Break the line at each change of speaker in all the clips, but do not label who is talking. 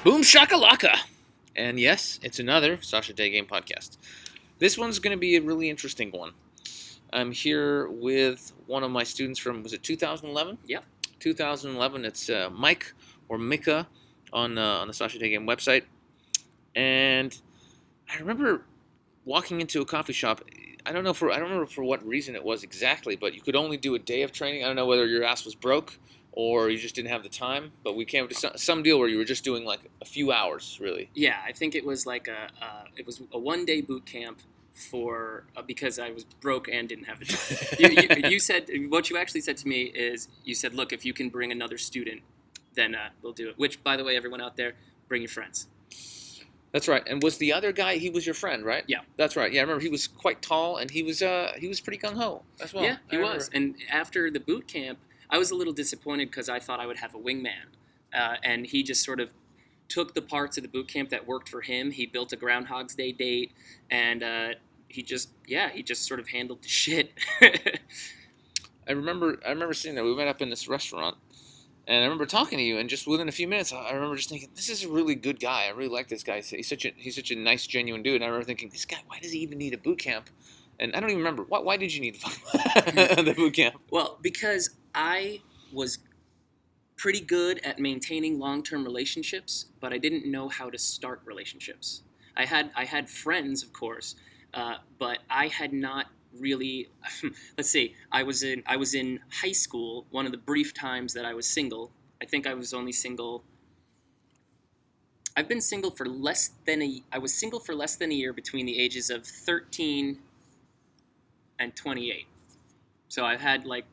Boom shakalaka! And yes, it's another Sasha Daygame podcast. This one's going to be a really interesting one. I'm here with one of my students from, was it 2011?
Yep.
2011. It's Mike or Mihka on the Sasha Daygame website. And I remember walking into a coffee shop. I don't remember for what reason it was exactly, but you could only do a day of training. I don't know whether your ass was broke or you just didn't have the time, but we came to some deal where you were just doing like a few hours, really.
Yeah, I think it was like a 1-day boot camp for because I was broke and didn't have the time. You said what you actually said to me is you said, look, if you can bring another student, then we'll do it. Which, by the way, everyone out there, bring your friends.
That's right. And was the other guy? He was your friend, right?
Yeah.
That's right. Yeah, I remember he was quite tall and he was pretty gung ho as well.
Yeah, he was. And after the boot camp, I was a little disappointed because I thought I would have a wingman, and he just sort of took the parts of the boot camp that worked for him. He built a Groundhog's Day date, and he just sort of handled the shit.
I remember seeing that. We met up in this restaurant, and I remember talking to you, and just within a few minutes, I remember just thinking, this is a really good guy. I really like this guy. He's such a nice, genuine dude. And I remember thinking, this guy, why does he even need a boot camp? And I don't even remember. Why did you need the boot camp?
Well, because I was pretty good at maintaining long-term relationships, but I didn't know how to start relationships. I had friends, of course, but I had not really. Let's see. I was in high school. One of the brief times that I was single. I think I was only single. I've been single for less than a. I was single for less than a year between the ages of 13 and 28. So I've had like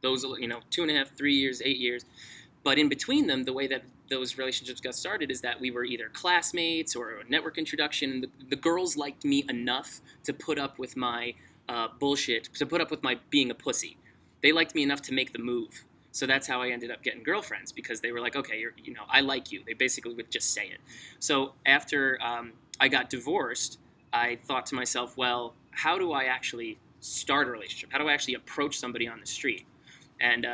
those, 2.5, 3 years, 8 years. But in between them, the way that those relationships got started is that we were either classmates or a network introduction. The girls liked me enough to put up with my bullshit, to put up with my being a pussy. They liked me enough to make the move. So that's how I ended up getting girlfriends, because they were like, okay, I like you. They basically would just say it. So after I got divorced, I thought to myself, well, how do I actually start a relationship? How do I actually approach somebody on the street? And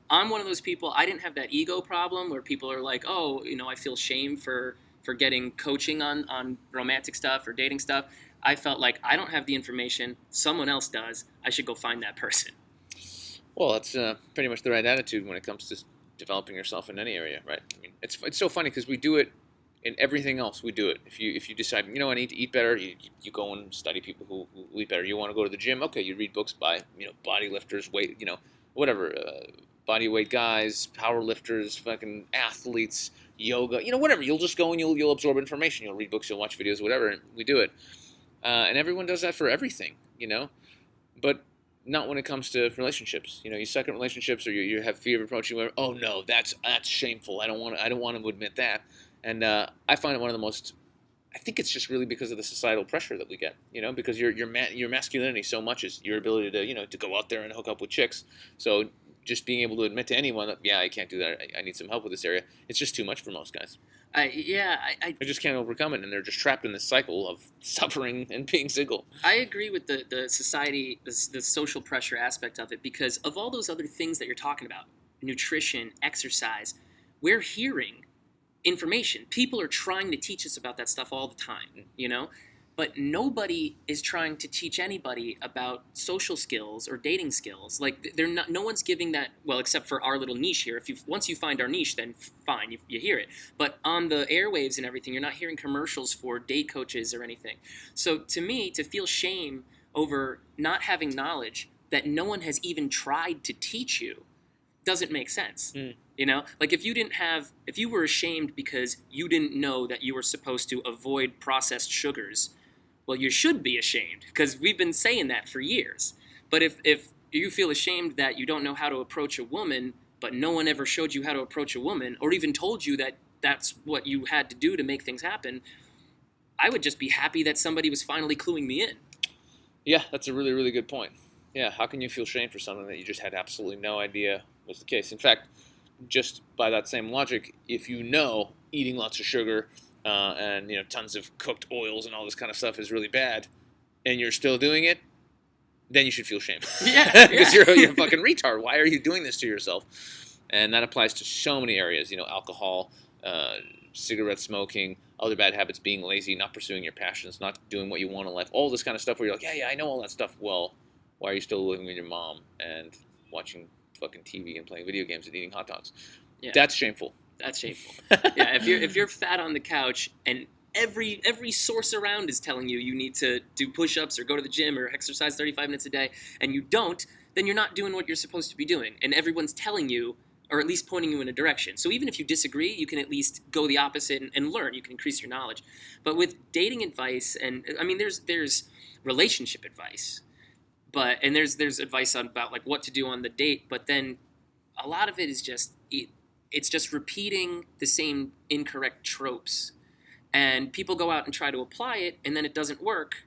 I'm one of those people. I didn't have that ego problem where people are like, oh, I feel shame for getting coaching on romantic stuff or dating stuff. I felt like I don't have the information. Someone else does. I should go find that person.
Well, that's pretty much the right attitude when it comes to developing yourself in any area, right? I mean, it's so funny because we do it in everything else. We do it. If you decide, I need to eat better, you go and study people who eat better. You want to go to the gym, okay, you read books by body lifters, weight, whatever, body weight guys, power lifters, fucking athletes, yoga, whatever. You'll just go and you'll absorb information. You'll read books, you'll watch videos, whatever. And we do it, and everyone does that for everything, but not when it comes to relationships. You suck at relationships, or you have fear of approaching. Where, oh no, that's shameful. I don't want to admit that. And I find it one of the most. I think it's just really because of the societal pressure that we get, because your masculinity so much is your ability to, to go out there and hook up with chicks. So just being able to admit to anyone that, yeah, I can't do that. I need some help with this area. It's just too much for most guys.
I
just can't overcome it, and they're just trapped in this cycle of suffering and being single.
I agree with the society, the social pressure aspect of it, because of all those other things that you're talking about, nutrition, exercise, we're hearing information. People are trying to teach us about that stuff all the time, but nobody is trying to teach anybody about social skills or dating skills. Like, no one's giving that, well, except for our little niche here. Once you find our niche, then fine, you hear it. But on the airwaves and everything, you're not hearing commercials for date coaches or anything. So to me, to feel shame over not having knowledge that no one has even tried to teach you doesn't make sense. Like if you were ashamed because you didn't know that you were supposed to avoid processed sugars, well, you should be ashamed, because we've been saying that for years. But if you feel ashamed that you don't know how to approach a woman, but no one ever showed you how to approach a woman, or even told you that that's what you had to do to make things happen, I would just be happy that somebody was finally cluing me in.
Yeah, that's a really, really good point. Yeah, how can you feel shame for something that you just had absolutely no idea was the case? In fact, just by that same logic, if eating lots of sugar and tons of cooked oils and all this kind of stuff is really bad, and you're still doing it, then you should feel shame.
Yeah,
because you're a fucking retard. Why are you doing this to yourself? And that applies to so many areas. Alcohol, cigarette smoking, other bad habits, being lazy, not pursuing your passions, not doing what you want in life, all this kind of stuff where you're like, yeah, I know all that stuff. Well, why are you still living with your mom and watching fucking TV and playing video games and eating hot dogs?
Yeah.
That's shameful.
That's shameful. Yeah, if you're fat on the couch and every source around is telling you need to do push-ups or go to the gym or exercise 35 minutes a day, and you don't, then you're not doing what you're supposed to be doing. And everyone's telling you, or at least pointing you in a direction. So even if you disagree, you can at least go the opposite and learn. You can increase your knowledge. But with dating advice, and I mean, there's relationship advice, and there's advice about like what to do on the date. But then a lot of it is it's just repeating the same incorrect tropes. And people go out and try to apply it, and then it doesn't work.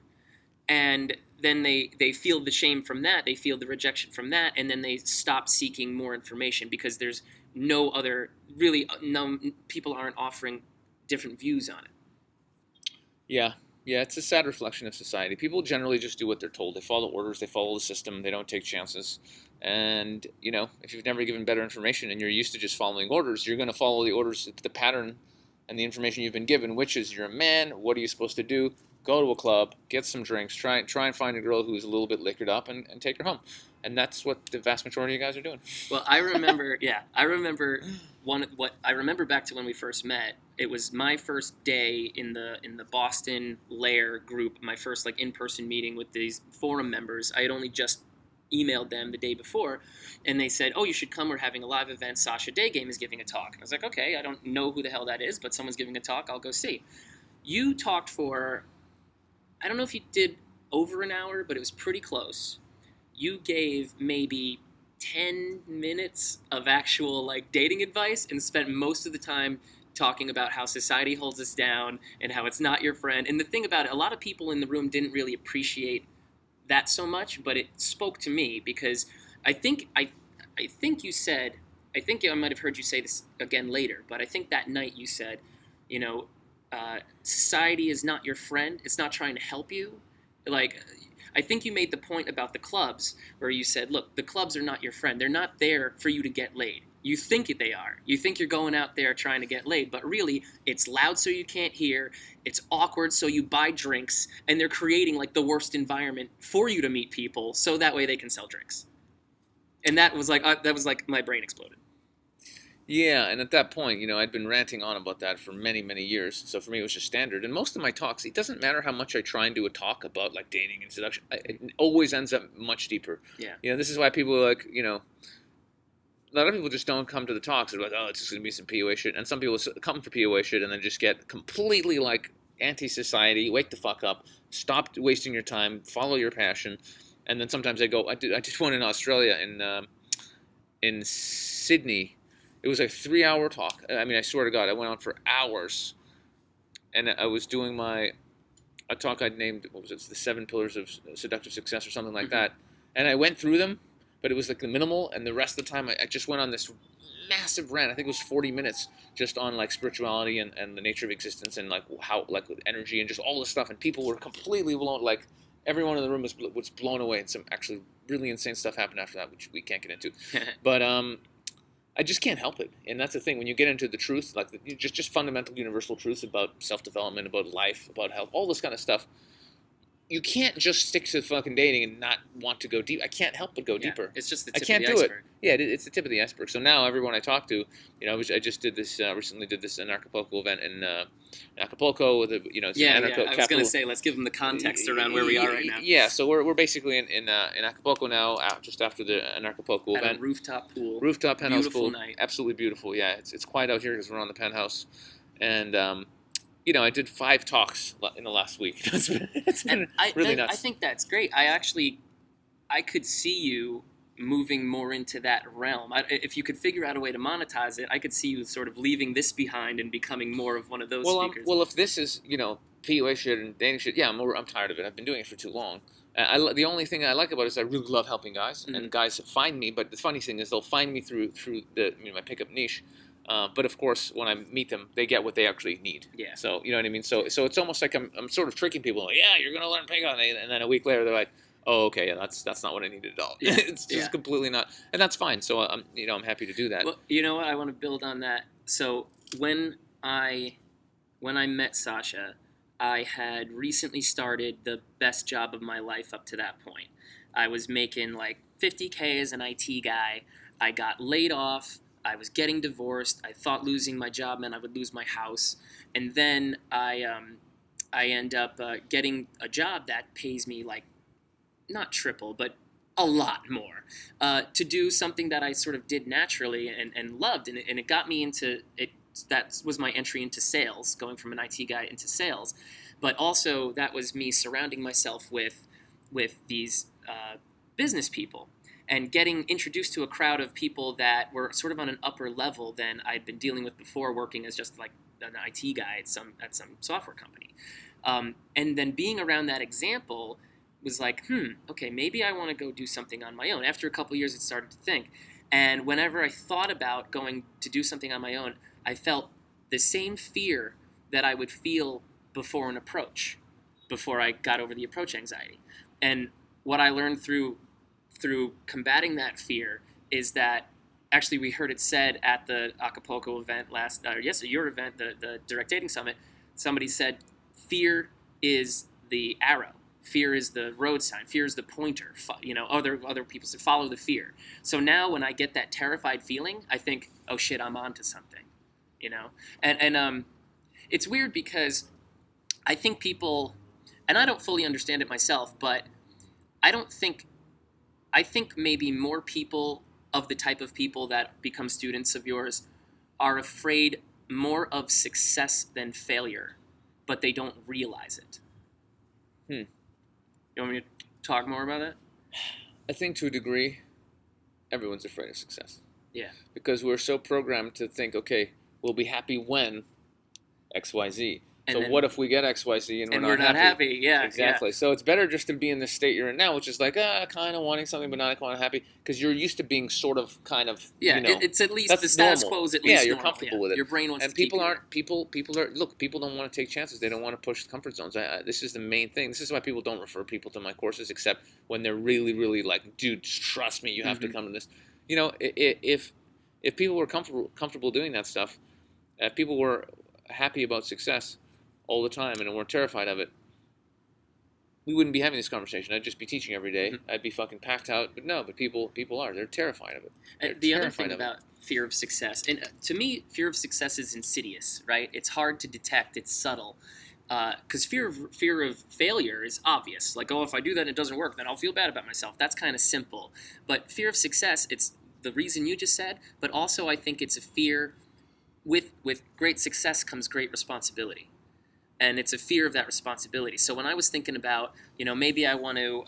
And then they feel the shame from that, they feel the rejection from that, and then they stop seeking more information because there's no people aren't offering different views on it.
Yeah, it's a sad reflection of society. People generally just do what they're told. They follow orders, they follow the system, they don't take chances. And, if you've never given better information and you're used to just following orders, you're going to follow the orders, the pattern and the information you've been given, which is you're a man, what are you supposed to do? Go to a club, get some drinks, try and find a girl who's a little bit liquored up and take her home. And that's what the vast majority of you guys are doing.
Well, I remember back to when we first met. It was my first day in the Boston Lair group, my first like in-person meeting with these forum members. I had only just emailed them the day before, and they said, "Oh, you should come. We're having a live event. Sasha Daygame is giving a talk." And I was like, "Okay, I don't know who the hell that is, but someone's giving a talk. I'll go see." You talked for, I don't know if you did over an hour, but it was pretty close. You gave maybe 10 minutes of actual like dating advice and spent most of the time talking about how society holds us down and how it's not your friend. And the thing about it, a lot of people in the room didn't really appreciate that so much, but it spoke to me because I think you said, I think I might have heard you say this again later, but I think that night you said, society is not your friend. It's not trying to help you. Like, I think you made the point about the clubs where you said, look, the clubs are not your friend. They're not there for you to get laid. You think they are. You think you're going out there trying to get laid, but really it's loud so you can't hear. It's awkward so you buy drinks, and they're creating like the worst environment for you to meet people so that way they can sell drinks. And that was like my brain exploded.
Yeah, and at that point, I'd been ranting on about that for many, many years. So for me, it was just standard. And most of my talks, it doesn't matter how much I try and do a talk about like dating and seduction, it always ends up much deeper.
Yeah.
This is why people are like, a lot of people just don't come to the talks. They're like, oh, it's just going to be some POA shit. And some people come for POA shit and then just get completely like anti-society, wake the fuck up, stop wasting your time, follow your passion. And then sometimes I go, I did one in Australia in Sydney. It was a 3-hour talk. I mean, I swear to God, I went on for hours. And I was doing a talk I'd named, what was it, the 7 Pillars of Seductive Success or something like that. And I went through them, but it was like the minimal, and the rest of the time I just went on this massive rant. I think it was 40 minutes just on like spirituality and the nature of existence and like how, like with energy and just all this stuff. And people were completely blown, like everyone in the room was blown away, and some actually really insane stuff happened after that, which we can't get into. But I just can't help it. And that's the thing, when you get into the truth, like just fundamental universal truths about self-development, about life, about health, all this kind of stuff, you can't just stick to fucking dating and not want to go deep. I can't help but go deeper.
It's just the tip of the iceberg.
Yeah, it's the tip of the iceberg. So now everyone I talk to, I just did this, recently did this an Acapulco event in Acapulco with
I was going to say, let's give them the context around where we are right now.
Yeah, so we're basically in Acapulco now, just after an Acapulco event.
At a rooftop pool.
Rooftop penthouse
beautiful
pool.
Night.
Absolutely beautiful. Yeah, it's quiet out here because we're on the penthouse, and I did 5 talks in the last week. It's been really nuts.
I think that's great. I could see you moving more into that realm. If you could figure out a way to monetize it, I could see you sort of leaving this behind and becoming more of one of those speakers.
Well, if this is, PUA shit and dating shit, yeah, I'm tired of it. I've been doing it for too long. The only thing I like about it is I really love helping guys, and guys find me. But the funny thing is they'll find me through my pickup niche. But of course, when I meet them, they get what they actually need.
Yeah.
So you know what I mean. So it's almost like I'm sort of tricking people. Like, yeah, you're gonna learn pickup, and then a week later they're like, oh, okay, yeah, that's not what I needed at all.
Yeah.
It's just completely not, and that's fine. So I'm happy to do that.
Well, you know what? I want to build on that. So when when I met Sasha, I had recently started the best job of my life up to that point. I was making like 50K as an IT guy. I got laid off. I was getting divorced. I thought losing my job meant I would lose my house. And then I end up getting a job that pays me like not triple, but a lot more to do something that I sort of did naturally and loved. And it got me into it. That was my entry into sales, going from an IT guy into sales. But also that was me surrounding myself with these business people and getting introduced to a crowd of people that were sort of on an upper level than I'd been dealing with before, working as just like an IT guy at some software company. And then being around that example was like, okay, maybe I want to go do something on my own. After a couple of years, it started to think. And whenever I thought about going to do something on my own, I felt the same fear that I would feel before an approach, before I got over the approach anxiety. And what I learned through combating that fear is that actually we heard it said at the Acapulco event your event, the Direct Dating Summit, somebody said, fear is the arrow. Fear is the road sign. Fear is the pointer. Other people say follow the fear. So now when I get that terrified feeling, I think, oh shit, I'm onto something. And it's weird because I think people, and I don't fully understand it myself, but I think maybe more people of the type of people that become students of yours are afraid more of success than failure, but they don't realize it. You want me to talk more about that?
I think to a degree, everyone's afraid of success.
Yeah.
Because we're so programmed to think, okay, we'll be happy when X, Y, Z. So what if we get X, Y, Z and we're not happy?
Yeah,
exactly.
Yeah.
So it's better just to be in the state you're in now, which is like, kind of wanting something, but not quite happy, because you're used to being sort of, kind of,
it's at least the status quo is at least
you're
normal.
comfortable with it.
Your brain wants
and
to
people
keep
aren't people are look. People don't want to take chances. They don't want to push comfort zones. This is the main thing. This is why people don't refer people to my courses, except when they're really, really like, dude, trust me, you have to come to this. If people were comfortable doing that stuff, if people were happy about success all the time and we're terrified of it, we wouldn't be having this conversation. I'd just be teaching every day. I'd be fucking packed out. But people are. They're terrified of it.
And the other thing about fear of success, and to me, fear of success is insidious, right? It's hard to detect. It's subtle. Because fear of failure is obvious. Like, if I do that and it doesn't work, then I'll feel bad about myself. That's kind of simple. But fear of success, it's the reason you just said, but also I think it's a fear. With great success comes great responsibility. And it's a fear of that responsibility. So when I was thinking about, maybe I want to,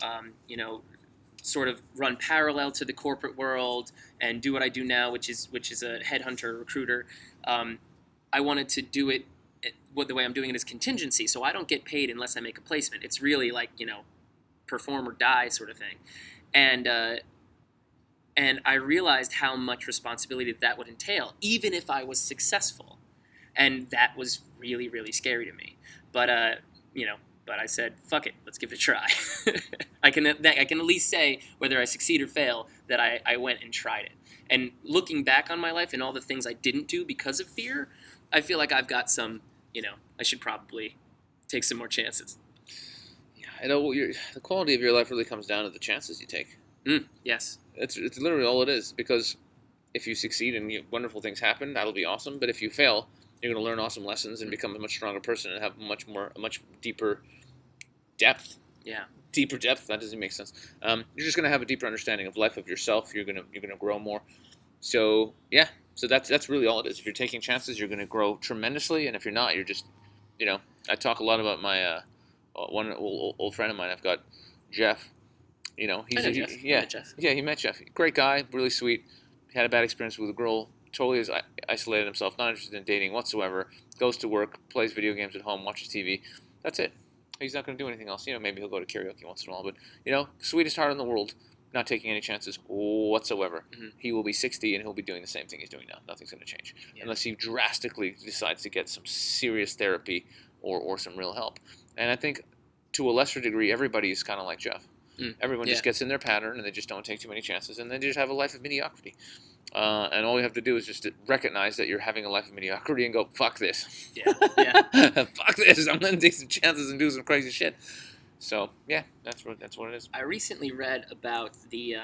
sort of run parallel to the corporate world and do what I do now, which is a headhunter, recruiter, I wanted to do it. The way I'm doing it is contingency. So I don't get paid unless I make a placement. It's really like, perform or die sort of thing. And I realized how much responsibility that would entail, even if I was successful. And that was really, really scary to me. But I said, fuck it, let's give it a try. I can at least say, whether I succeed or fail, that I went and tried it. And looking back on my life and all the things I didn't do because of fear, I feel like I've got some, I should probably take some more chances.
Yeah, the quality of your life really comes down to the chances you take.
Yes.
It's literally all it is, because if you succeed and wonderful things happen, that'll be awesome. But if you fail, you're going to learn awesome lessons and become a much stronger person and have a much deeper depth.
Yeah.
Deeper depth. That doesn't make sense. You're just going to have a deeper understanding of life, of yourself. You're going to grow more. So yeah. So that's really all it is. If you're taking chances, you're going to grow tremendously. And if you're not, you're just, I talk a lot about my one old friend of mine. I've got Jeff.
I know Jeff.
He met Jeff. Great guy, really sweet. Had a bad experience with a girl. Totally has isolated himself, not interested in dating whatsoever. Goes to work, plays video games at home, watches TV. That's it. He's not going to do anything else. Maybe he'll go to karaoke once in a while. But, sweetest heart in the world, not taking any chances whatsoever. He will be 60 and he'll be doing the same thing he's doing now. Nothing's going to change. Yeah. Unless he drastically decides to get some serious therapy or some real help. And I think, to a lesser degree, everybody is kind of like Jeff. Everyone just gets in their pattern and they just don't take too many chances and they just have a life of mediocrity. And all you have to do is just to recognize that you're having a life of mediocrity and go, fuck this.
Yeah.
Fuck this. I'm going to take some chances and do some crazy shit. So, yeah, that's what it is.
I recently read about the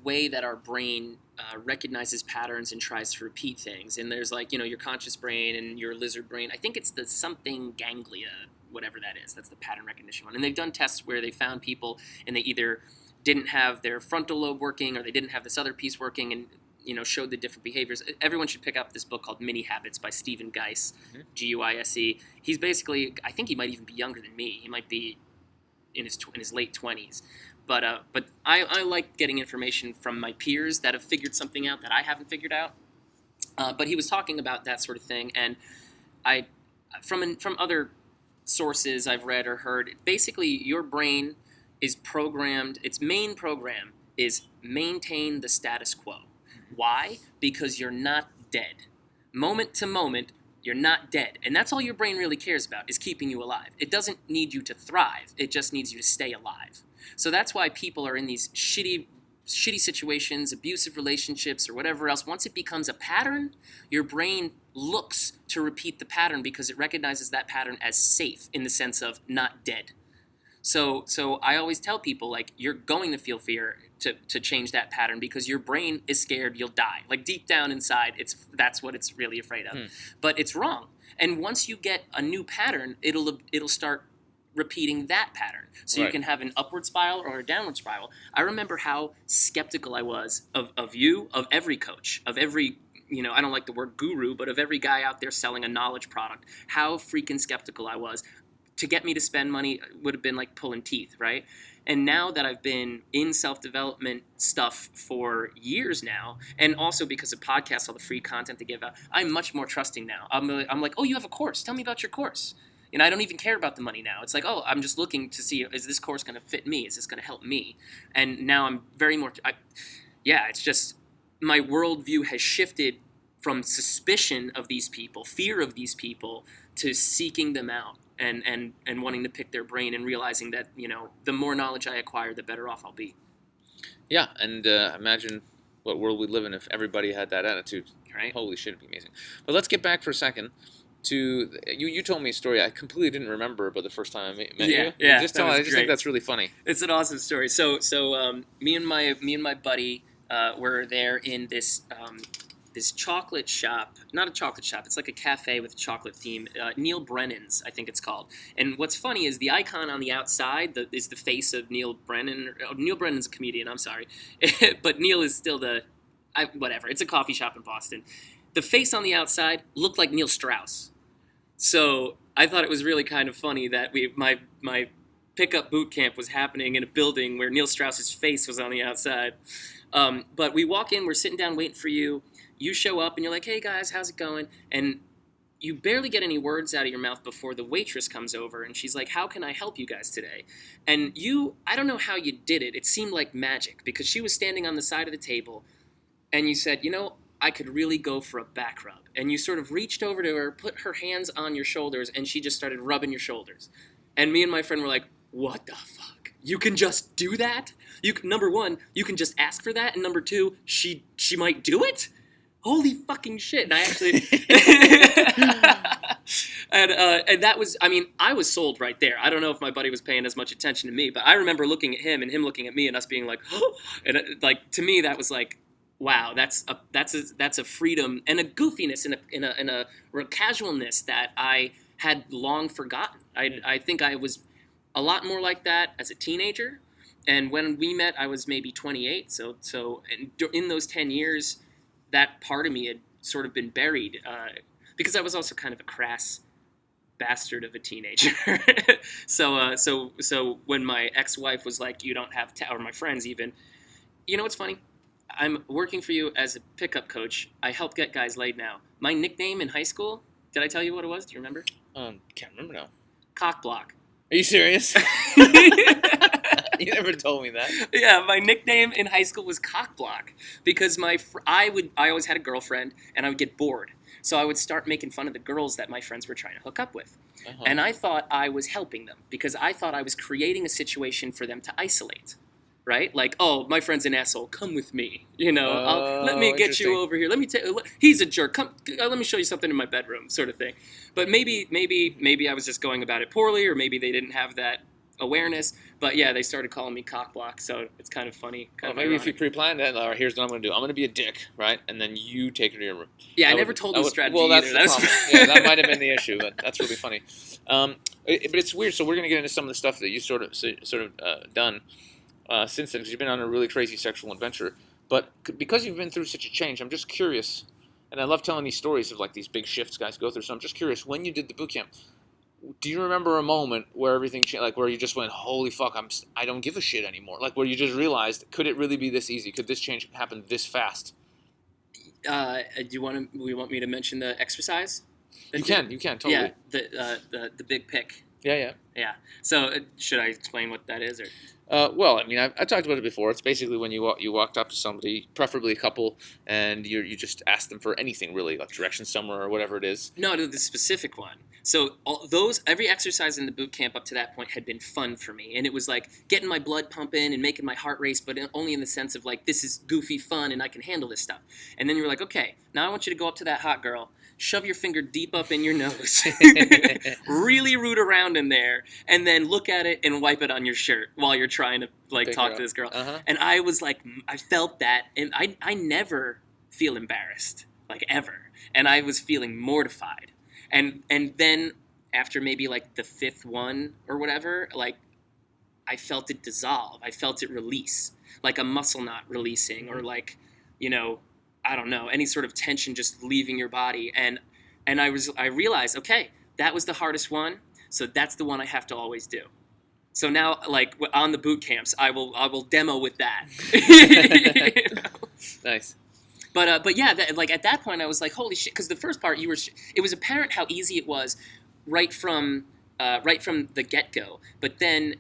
way that our brain recognizes patterns and tries to repeat things. And there's like, your conscious brain and your lizard brain. I think it's the something ganglia, whatever that is. That's the pattern recognition one. And they've done tests where they found people and they either didn't have their frontal lobe working or they didn't have this other piece working and, showed the different behaviors. Everyone should pick up this book called Mini Habits by Stephen Geis, Guise. He's basically, I think he might even be younger than me. He might be in his late 20s. But I like getting information from my peers that have figured something out that I haven't figured out. But he was talking about that sort of thing, and from other sources I've read or heard, basically your brain is programmed. Its main program is maintain the status quo. Why? Because you're not dead. Moment to moment, you're not dead. And that's all your brain really cares about, is keeping you alive. It doesn't need you to thrive. It just needs you to stay alive. So that's why people are in these shitty situations, abusive relationships, or whatever else. Once it becomes a pattern, your brain looks to repeat the pattern because it recognizes that pattern as safe in the sense of not dead. So I always tell people, like, you're going to feel fear to change that pattern because your brain is scared you'll die. Like, deep down inside, that's what it's really afraid of. But it's wrong. And once you get a new pattern, it'll start repeating that pattern. So you can have an upward spiral or a downward spiral. I remember how skeptical I was of you, of every coach, of every, I don't like the word guru, but of every guy out there selling a knowledge product. How freaking skeptical I was. To get me to spend money would have been like pulling teeth, right? And now that I've been in self-development stuff for years now, and also because of podcasts, all the free content they give out, I'm much more trusting now. I'm like, oh, you have a course. Tell me about your course. I don't even care about the money now. It's like, oh, I'm just looking to see, is this course going to fit me? Is this going to help me? And now I'm very more, it's just, my worldview has shifted from suspicion of these people, fear of these people, to seeking them out. And wanting to pick their brain and realizing that, the more knowledge I acquire, the better off I'll be.
Yeah, and imagine what world we'd live in if everybody had that attitude.
Right?
Holy shit, it'd be amazing. But let's get back for a second to, you told me a story I completely didn't remember about the first time I met you.
Yeah,
I just think that's really funny.
It's an awesome story. So me and my buddy were there in this chocolate shop, not a chocolate shop, it's like a cafe with a chocolate theme, Neil Brennan's, I think it's called. And what's funny is the icon on the outside is the face of Neil Brennan. Neil Brennan's a comedian, I'm sorry. But Neil is still whatever, it's a coffee shop in Boston. The face on the outside looked like Neil Strauss. So I thought it was really kind of funny that my pickup boot camp was happening in a building where Neil Strauss's face was on the outside. But we walk in, we're sitting down waiting for you. You show up and you're like, hey guys, how's it going? And you barely get any words out of your mouth before the waitress comes over and she's like, how can I help you guys today? And I don't know how you did it. It seemed like magic because she was standing on the side of the table and you said, I could really go for a back rub. And you sort of reached over to her, put her hands on your shoulders, and she just started rubbing your shoulders. And me and my friend were like, what the fuck? You can just do that? Number one, you can just ask for that. And number two, she might do it? Holy fucking shit. And I actually... and that was, I was sold right there. I don't know if my buddy was paying as much attention to me, but I remember looking at him and him looking at me and us being like, oh, and to me that was like, wow, that's a freedom and a goofiness and a casualness that I had long forgotten. I think I was a lot more like that as a teenager, and when we met, I was maybe 28. So in those 10 years, that part of me had sort of been buried because I was also kind of a crass bastard of a teenager. So when my ex-wife was like, you don't have or my friends even, what's funny? I'm working for you as a pickup coach. I help get guys laid now. My nickname in high school, did I tell you what it was? Do you remember?
Can't remember now.
Cock block.
Are you serious? You never told me that.
Yeah, my nickname in high school was Cock Block because I always had a girlfriend and I would get bored. So I would start making fun of the girls that my friends were trying to hook up with. Uh-huh. And I thought I was helping them because I thought I was creating a situation for them to isolate, right? Like, oh, my friend's an asshole. Come with me. You know, let me get
interesting.
you over here. Let me he's a jerk. Come, let me show you something in my bedroom, sort of thing. But maybe I was just going about it poorly, or maybe they didn't have that awareness. But yeah, they started calling me cockblock, so it's kind of funny.
Well, maybe if you pre-planned that, all right, here's what I'm going to do. I'm going to be a dick, right? And then you take her to your room.
Yeah, I never told them strategy
well, that's
either.
the problem. Yeah, that might have been the issue, but that's really funny. But it's weird. So we're going to get into some of the stuff that you sort of done since then, because you've been on a really crazy sexual adventure. But because you've been through such a change, I'm just curious, and I love telling these stories of like these big shifts guys go through. So I'm just curious, when you did the boot camp, do you remember a moment where everything changed, like where you just went, holy fuck, I don't give a shit anymore? Like where you just realized, could it really be this easy? Could this change happen this fast?
Do you want me to mention the exercise?
You can totally.
Yeah, the big pick.
Yeah.
So should I explain what that is, or?
Well, I mean, I talked about it before. It's basically when you walked up to somebody, preferably a couple, and you just ask them for anything really, like directions somewhere or whatever it is.
No, the specific one. So every exercise in the boot camp up to that point had been fun for me, and it was like getting my blood pumping and making my heart race, but only in the sense of like, this is goofy fun and I can handle this stuff. And then you were like, okay, now I want you to go up to that hot girl, shove your finger deep up in your nose, really root around in there, and then look at it and wipe it on your shirt while you're trying to like talk to this girl.
Uh-huh.
And I was like, I felt that, and I never feel embarrassed, like ever, and I was feeling mortified. And then after maybe like the fifth one or whatever, like I felt it dissolve. I felt it release, like a muscle knot releasing, or like, you know, I don't know, any sort of tension just leaving your body. And I realized, okay, that was the hardest one, so that's the one I have to always do. So now, like on the boot camps, I will demo with that. You know? Nice. But yeah, like at that point, I was like, holy shit! Because the first part, it was apparent how easy it was, right from the get go. But then,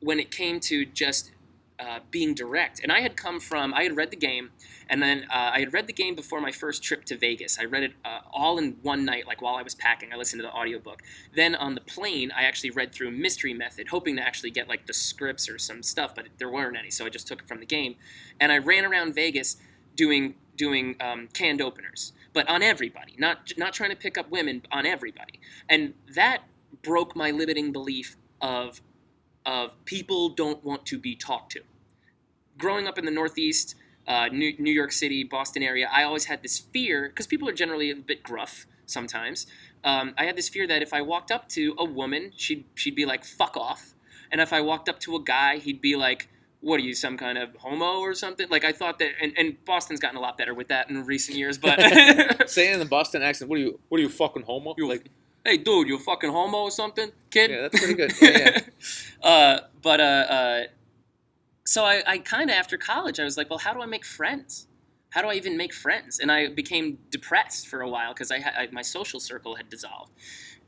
when it came to just being direct, and I had read the game, and then I had read the game before my first trip to Vegas. I read it all in one night, like while I was packing. I listened to the audiobook. Then on the plane, I actually read through Mystery Method, hoping to actually get like the scripts or some stuff, but there weren't any, so I just took it from the game. And I ran around Vegas doing canned openers, but on everybody, not trying to pick up women, on everybody. And that broke my limiting belief of people don't want to be talked to. Growing up in the Northeast, New York City, Boston area, I always had this fear, because people are generally a bit gruff sometimes. I had this fear that if I walked up to a woman, she'd be like, fuck off. And if I walked up to a guy, he'd be like, what are you, some kind of homo or something? Like, I thought that, and Boston's gotten a lot better with that in recent years, but...
Say it in the Boston accent, what are you fucking homo?
You're like, hey, dude, you a fucking homo or something, kid?
Yeah, that's pretty good. Yeah.
So I kind of, after college, I was like, well, how do I make friends? How do I even make friends? And I became depressed for a while because my social circle had dissolved.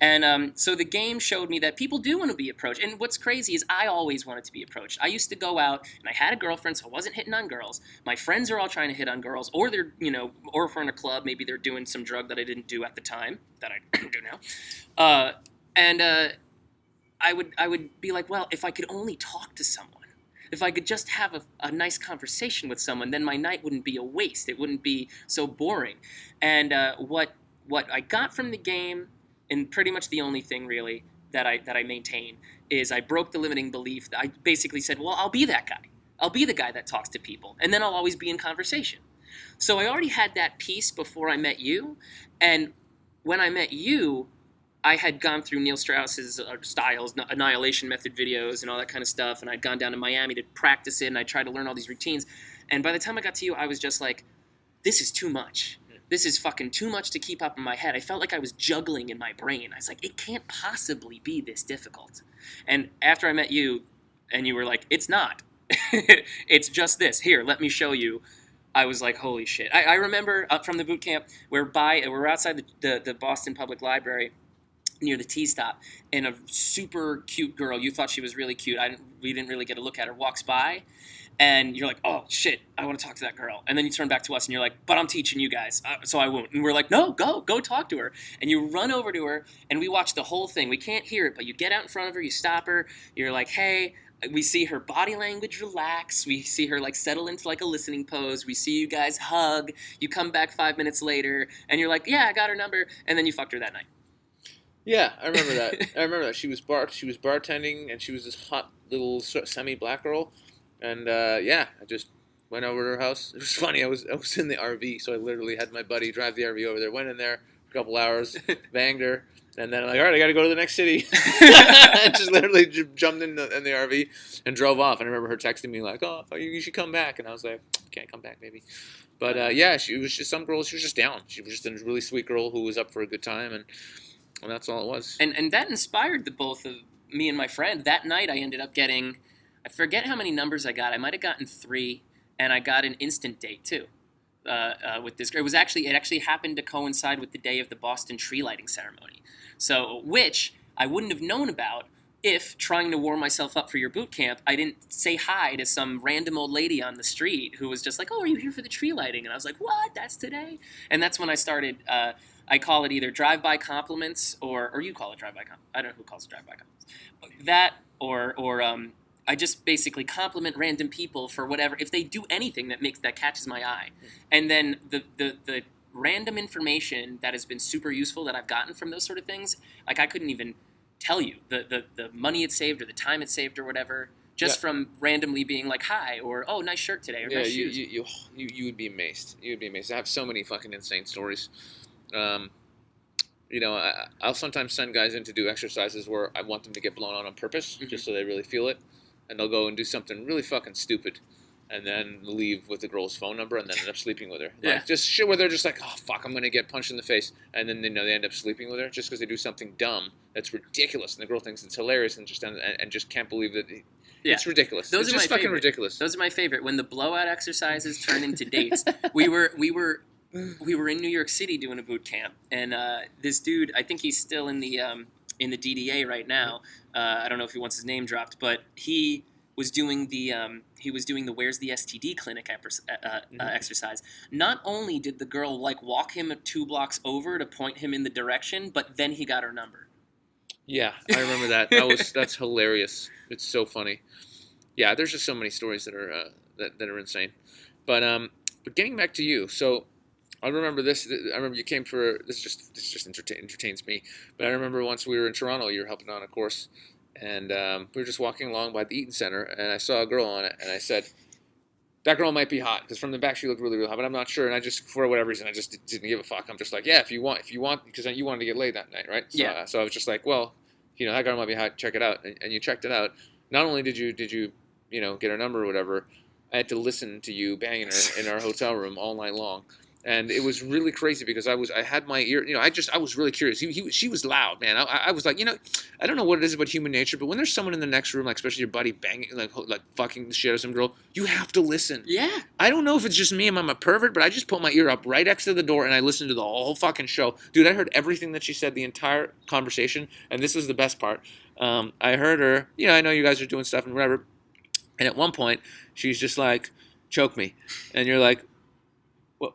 And so the game showed me that people do want to be approached. And what's crazy is I always wanted to be approached. I used to go out, and I had a girlfriend, so I wasn't hitting on girls. My friends are all trying to hit on girls, or they're, or if we're in a club, maybe they're doing some drug that I didn't do at the time, that I do now. I would be like, well, if I could only talk to someone, if I could just have a nice conversation with someone, then my night wouldn't be a waste. It wouldn't be so boring. And what I got from the game, and pretty much the only thing really that I maintain, is I broke the limiting belief. I basically said, well, I'll be that guy. I'll be the guy that talks to people, and then I'll always be in conversation. So I already had that piece before I met you, and when I met you, I had gone through Neil Strauss's styles, Annihilation Method videos and all that kind of stuff, and I'd gone down to Miami to practice it, and I tried to learn all these routines. And by the time I got to you, I was just like, this is too much. This is fucking too much to keep up in my head. I felt like I was juggling in my brain. I was like, it can't possibly be this difficult. And after I met you, and you were like, it's not. It's just this. Here, let me show you. I was like, holy shit. I remember from the boot camp, we're outside the Boston Public Library, near the T-stop, and a super cute girl, you thought she was really cute, we didn't really get a look at her, walks by, and you're like, oh shit, I want to talk to that girl. And then you turn back to us and you're like, but I'm teaching you guys, so I won't. And we're like, no, go talk to her. And you run over to her, and we watch the whole thing. We can't hear it, but you get out in front of her, you stop her, you're like, hey, we see her body language relax. We see her like settle into like a listening pose. We see you guys hug. You come back 5 minutes later, and you're like, yeah, I got her number, and then you fucked her that night.
Yeah, I remember that. I remember that. She was bartending, and she was this hot little semi-black girl, and yeah, I just went over to her house. It was funny. I was in the RV, so I literally had my buddy drive the RV over there. Went in there for a couple hours, banged her, and then I'm like, all right, I got to go to the next city. And just literally jumped in the RV and drove off. And I remember her texting me like, oh, you should come back, and I was like, can't come back, baby. But yeah, she was just some girl. She was just down. She was just a really sweet girl who was up for a good time, and that's all it was.
And that inspired the both of me and my friend. That night I ended up getting, I forget how many numbers I got. I might have gotten 3, and I got an instant date too with this girl. It actually happened to coincide with the day of the Boston tree lighting ceremony. So, which I wouldn't have known about if, trying to warm myself up for your boot camp, I didn't say hi to some random old lady on the street who was just like, oh, are you here for the tree lighting? And I was like, what? That's today? And that's when I started... I call it either drive-by compliments or you call it drive-by compliments. I don't know who calls it drive-by compliments. That or I just basically compliment random people for whatever, if they do anything that catches my eye. And then the random information that has been super useful that I've gotten from those sort of things, like I couldn't even tell you the money it saved or the time it saved or whatever, just from randomly being like, hi, or oh, nice shirt today, or nice shoes.
You would be amazed. You would be amazed. I have so many fucking insane stories. You know, I'll sometimes send guys in to do exercises where I want them to get blown on purpose, just so they really feel it, and they'll go and do something really fucking stupid, and then leave with the girl's phone number, and then end up sleeping with her.
Yeah.
Like, just shit where they're just like, oh fuck, I'm gonna get punched in the face, and then they end up sleeping with her just because they do something dumb that's ridiculous, and the girl thinks it's hilarious and just can't believe that.
Yeah.
It's ridiculous.
Those
it's
are
just
my
fucking
favorite.
ridiculous.
Those are my favorite. When the blowout exercises turn into dates, we were in New York City doing a boot camp, and this dude, I think he's still in the DDA right now. I don't know if he wants his name dropped, but he was doing the Where's the STD clinic exercise. Not only did the girl like walk him 2 blocks over to point him in the direction, but then he got her number.
Yeah, I remember that. That's hilarious. It's so funny. Yeah, there's just so many stories that are that are insane. But getting back to you, so I remember this. I remember you came for this. Just entertains me. But I remember once we were in Toronto, you were helping on a course, and we were just walking along by the Eaton Center, and I saw a girl on it, and I said, that girl might be hot, because from the back she looked really, really hot, but I'm not sure, and I just, for whatever reason, I just didn't give a fuck. I'm just like, yeah, if you want, because you wanted to get laid that night, right? So,
Yeah.
So I was just like, well, you know, that girl might be hot, check it out, and you checked it out. Not only did you, get her number or whatever, I had to listen to you banging her in our hotel room all night long. And it was really crazy because I had my ear, I was really curious. She was loud, man. I was like, I don't know what it is about human nature, but when there's someone in the next room, like especially your buddy banging, like fucking the shit out of some girl, you have to listen.
Yeah.
I don't know if it's just me and I'm a pervert, but I just put my ear up right next to the door and I listened to the whole fucking show. Dude, I heard everything that she said, the entire conversation, and this was the best part. I heard her, I know you guys are doing stuff and whatever, and at one point, she's just like, choke me. And you're like,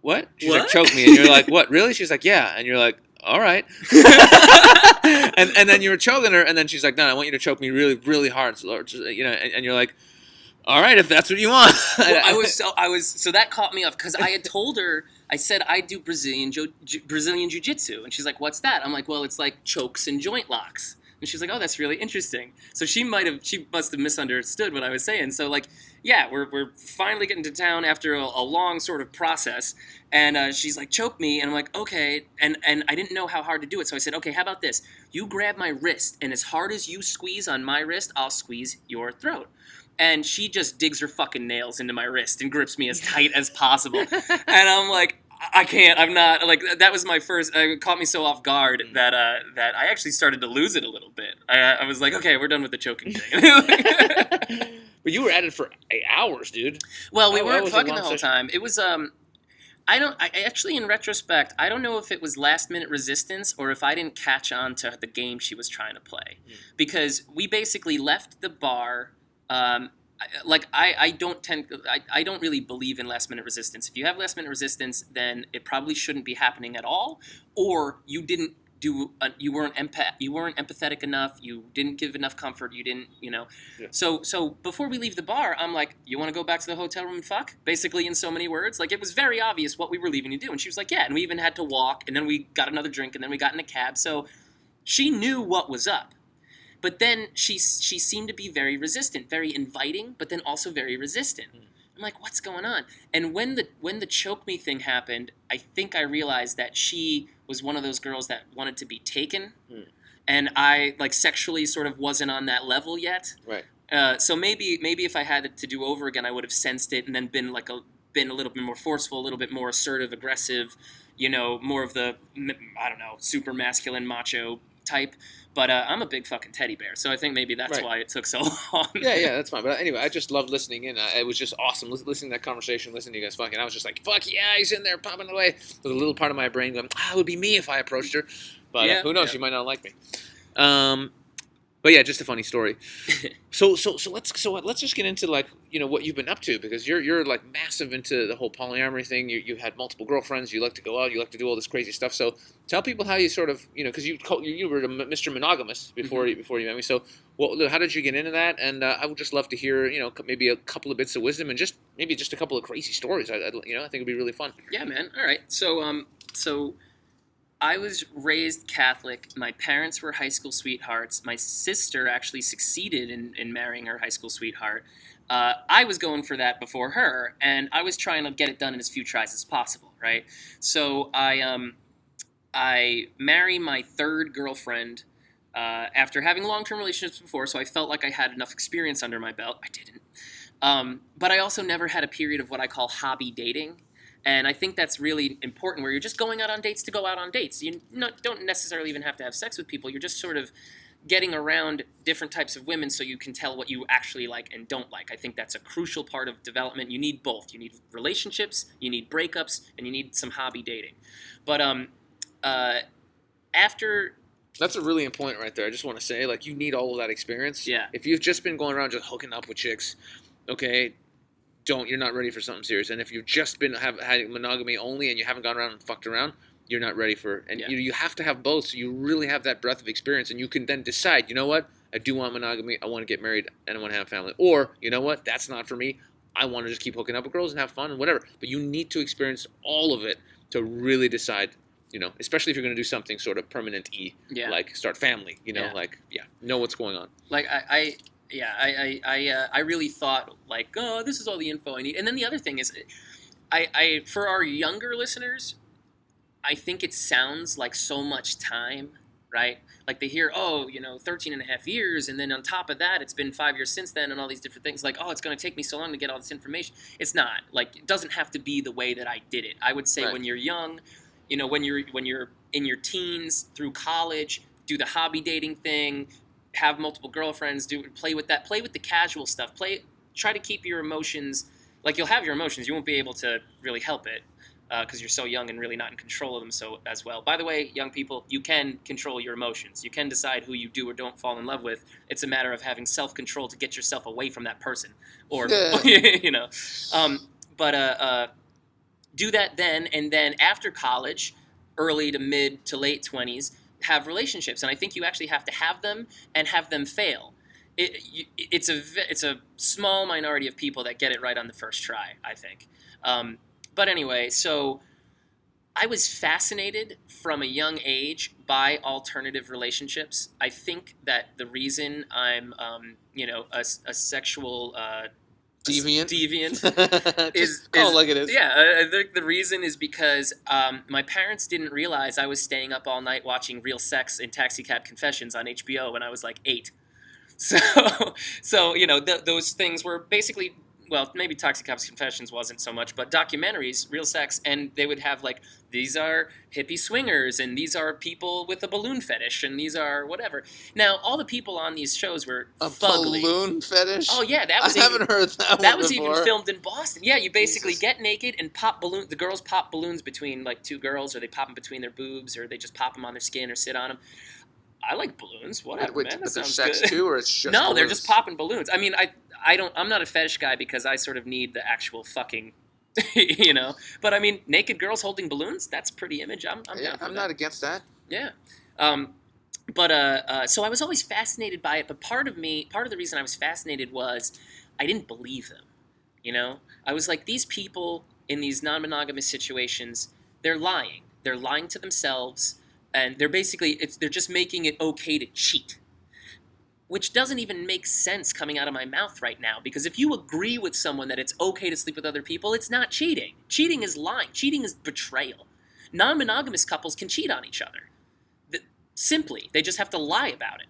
what? She's like, choke me. And you're like, what, really? She's like, yeah. And you're like, all right. and then you were choking her, and then she's like, no, I want you to choke me really, really hard. So, and you're like, all right, if that's what you want.
Well, so that caught me off, because I had told her, I said, I do Brazilian Jiu-Jitsu. And she's like, what's that? I'm like, well, it's like chokes and joint locks. And she's like, oh, that's really interesting. So she must have misunderstood what I was saying. So yeah, we're finally getting to town after a long sort of process. And she's like, choke me. And I'm like, okay. And I didn't know how hard to do it. So I said, okay, how about this? You grab my wrist, and as hard as you squeeze on my wrist, I'll squeeze your throat. And she just digs her fucking nails into my wrist and grips me as tight as possible. And I'm like, I can't. I'm not, like, that was my first, it caught me so off guard that I actually started to lose it a little bit. I was like, okay, we're done with the choking thing.
But you were at it for 8 hours, dude.
Well, we weren't fucking the whole time. It was, I actually, in retrospect, I don't know if it was last minute resistance or if I didn't catch on to the game she was trying to play. Because we basically left the bar, I don't really believe in last minute resistance. If you have last minute resistance, then it probably shouldn't be happening at all, or you didn't you weren't empathetic enough, you didn't give enough comfort, you didn't,
Yeah.
So before we leave the bar, I'm like, you want to go back to the hotel room and fuck, basically, in so many words. Like, it was very obvious what we were leaving to do, and she was like, yeah. And we even had to walk, and then we got another drink, and then we got in a cab. So she knew what was up. But then she seemed to be very resistant, very inviting, but then also very resistant. I'm like, what's going on? And when the choke me thing happened, I think I realized that she was one of those girls that wanted to be taken, and I, like, sexually sort of wasn't on that level yet.
Right.
So maybe if I had it to do over again, I would have sensed it and then been a little bit more forceful, a little bit more assertive, aggressive, more of the, I don't know, super masculine macho type. But I'm a big fucking teddy bear, so I think maybe that's why it took so long.
Yeah, that's fine. But anyway, I just loved listening in. It was just awesome listening to that conversation, listening to you guys fucking. I was just like, fuck yeah, he's in there popping away. With a little part of my brain going, it would be me if I approached her. But who knows? She might not like me. But yeah, just a funny story. So let's just get into, like, what you've been up to, because you're like massive into the whole polyamory thing. You had multiple girlfriends. You like to go out. You like to do all this crazy stuff. So tell people how you sort of, because you were Mr. Monogamous before you met me. So how did you get into that? And I would just love to hear maybe a couple of bits of wisdom and just a couple of crazy stories. I think it'd be really fun.
Yeah, man. All right. So I was raised Catholic. My parents were high school sweethearts. My sister actually succeeded in marrying her high school sweetheart. I was going for that before her, and I was trying to get it done in as few tries as possible, right? So I marry my third girlfriend after having long-term relationships before, so I felt like I had enough experience under my belt. I didn't. But I also never had a period of what I call hobby dating. And I think that's really important, where you're just going out on dates to go out on dates. You don't necessarily even have to have sex with people. You're just sort of getting around different types of women so you can tell what you actually like and don't like. I think that's a crucial part of development. You need both. You need relationships, you need breakups, and you need some hobby dating. But after...
That's a really important right there. I just want to say, like, you need all of that experience.
Yeah.
If you've just been going around just hooking up with chicks, okay... you're not ready for something serious. And if you've just been had monogamy only and you haven't gone around and fucked around, you're not ready for, and you have to have both, so you really have that breadth of experience, and you can then decide, you know what, I do want monogamy, I want to get married, and I want to have a family. Or, you know what, that's not for me, I want to just keep hooking up with girls and have fun and whatever. But you need to experience all of it to really decide, especially if you're going to do something sort of permanent-y, like start family, know what's going on.
Like, I really thought, like, oh, this is all the info I need. And then the other thing is, I for our younger listeners, I think it sounds like so much time, right? Like, they hear, 13 and a half years, and then on top of that, it's been 5 years since then, and all these different things. Like, it's going to take me so long to get all this information. It's not. Like, it doesn't have to be the way that I did it. I would say when you're young, when you're in your teens through college, do the hobby dating thing, have multiple girlfriends, play with the casual stuff. Try to keep your emotions, like, you'll have your emotions. You won't be able to really help it because you're so young and really not in control of them as well. By the way, young people, you can control your emotions. You can decide who you do or don't fall in love with. It's a matter of having self-control to get yourself away from that person, or But do that then, and then after college, early to mid to late 20s. Have relationships, and I think you actually have to have them and have them fail. It's a small minority of people that get it right on the first try, I think. But anyway, so I was fascinated from a young age by alternative relationships. I think that the reason I'm a sexual deviant
is call it like it is.
Yeah, I think the reason is because my parents didn't realize I was staying up all night watching Real Sex and Taxicab Confessions on HBO when I was like 8. So those things were basically, well, maybe Taxicab Confessions wasn't so much, but documentaries, Real Sex, and they would have, like, these are hippie swingers, and these are people with a balloon fetish, and these are whatever. Now, all the people on these shows were fugly.
Balloon fetish?
Oh, yeah.
I haven't heard that
That
one
was
before.
even filmed in Boston. Yeah, you basically get naked and pop balloons. The girls pop balloons between, like, two girls, or they pop them between their boobs, or they just pop them on their skin or sit on them. I like balloons. Whatever,
wait,
man.
But
That
there's
sounds
sex
good.
too, or it's just
No,
balloons?
they're just popping balloons. I mean, I'm not a fetish guy because I sort of need the actual fucking, But I mean, naked girls holding balloons, that's pretty image. I'm down for
I'm
that.
not against that.
Yeah. So I was always fascinated by it. But part of the reason I was fascinated was I didn't believe them. You know, I was like, these people in these non-monogamous situations, they're lying. They're lying to themselves, and they're just making it okay to cheat, which doesn't even make sense coming out of my mouth right now. Because if you agree with someone that it's okay to sleep with other people, it's not cheating. Cheating is lying. Cheating is betrayal. Non-monogamous couples can cheat on each other. Simply, they just have to lie about it.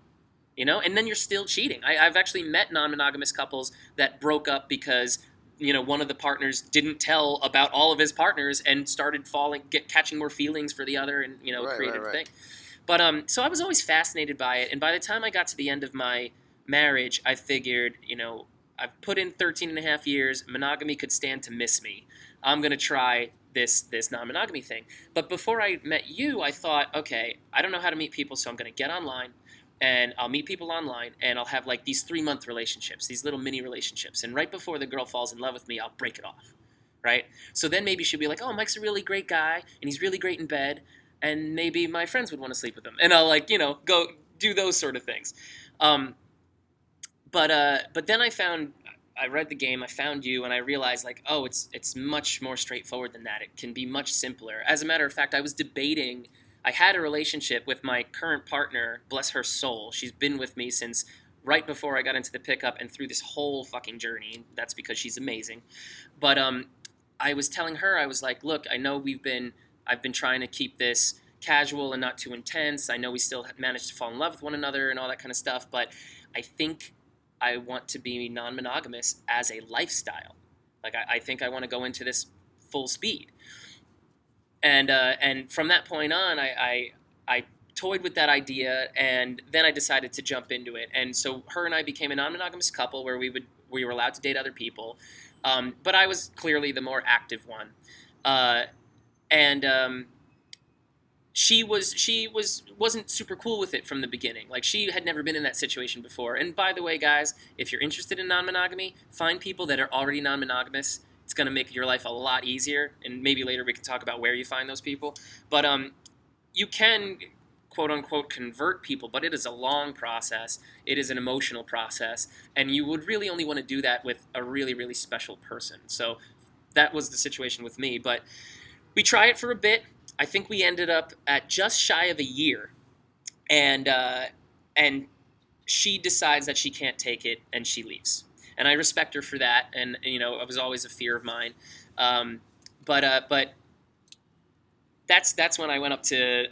You know, and then you're still cheating. I've actually met non-monogamous couples that broke up because, you know, one of the partners didn't tell about all of his partners and started catching more feelings for the other, and, you know, created a thing. But so I was always fascinated by it, and by the time I got to the end of my marriage, I figured, you know, I've put in 13 and a half years, monogamy could stand to miss me. I'm going to try this non-monogamy thing. But before I met you, I thought, okay, I don't know how to meet people, so I'm going to get online, and I'll meet people online, and I'll have like these 3-month relationships, these little mini relationships, and right before the girl falls in love with me, I'll break it off, right? So then maybe she'll be like, oh, Mike's a really great guy, and he's really great in bed, and maybe my friends would want to sleep with him, and I'll, like, you know, go do those sort of things. But then I read the game, I found you, and I realized, like, oh, it's much more straightforward than that. It can be much simpler. As a matter of fact, I had a relationship with my current partner, bless her soul. She's been with me since right before I got into the pickup and through this whole fucking journey. That's because she's amazing. But I was telling her, I was like, look, I know I've been trying to keep this casual and not too intense. I know we still managed to fall in love with one another and all that kind of stuff, but I think I want to be non-monogamous as a lifestyle. Like, I think I want to go into this full speed. And from that point on, I toyed with that idea, and then I decided to jump into it. And so her and I became a non-monogamous couple where we were allowed to date other people, but I was clearly the more active one. She wasn't super cool with it from the beginning. Like, she had never been in that situation before. And by the way, guys, if you're interested in non-monogamy, find people that are already non-monogamous. It's going to make your life a lot easier, and maybe later we can talk about where you find those people. But you can, quote-unquote, convert people, but it is a long process. It is an emotional process, and you would really only want to do that with a really, really special person. So that was the situation with me. But we try it for a bit. I think we ended up at just shy of a year, and she decides that she can't take it, and she leaves. And I respect her for that, and you know, it was always a fear of mine. But that's when I went up to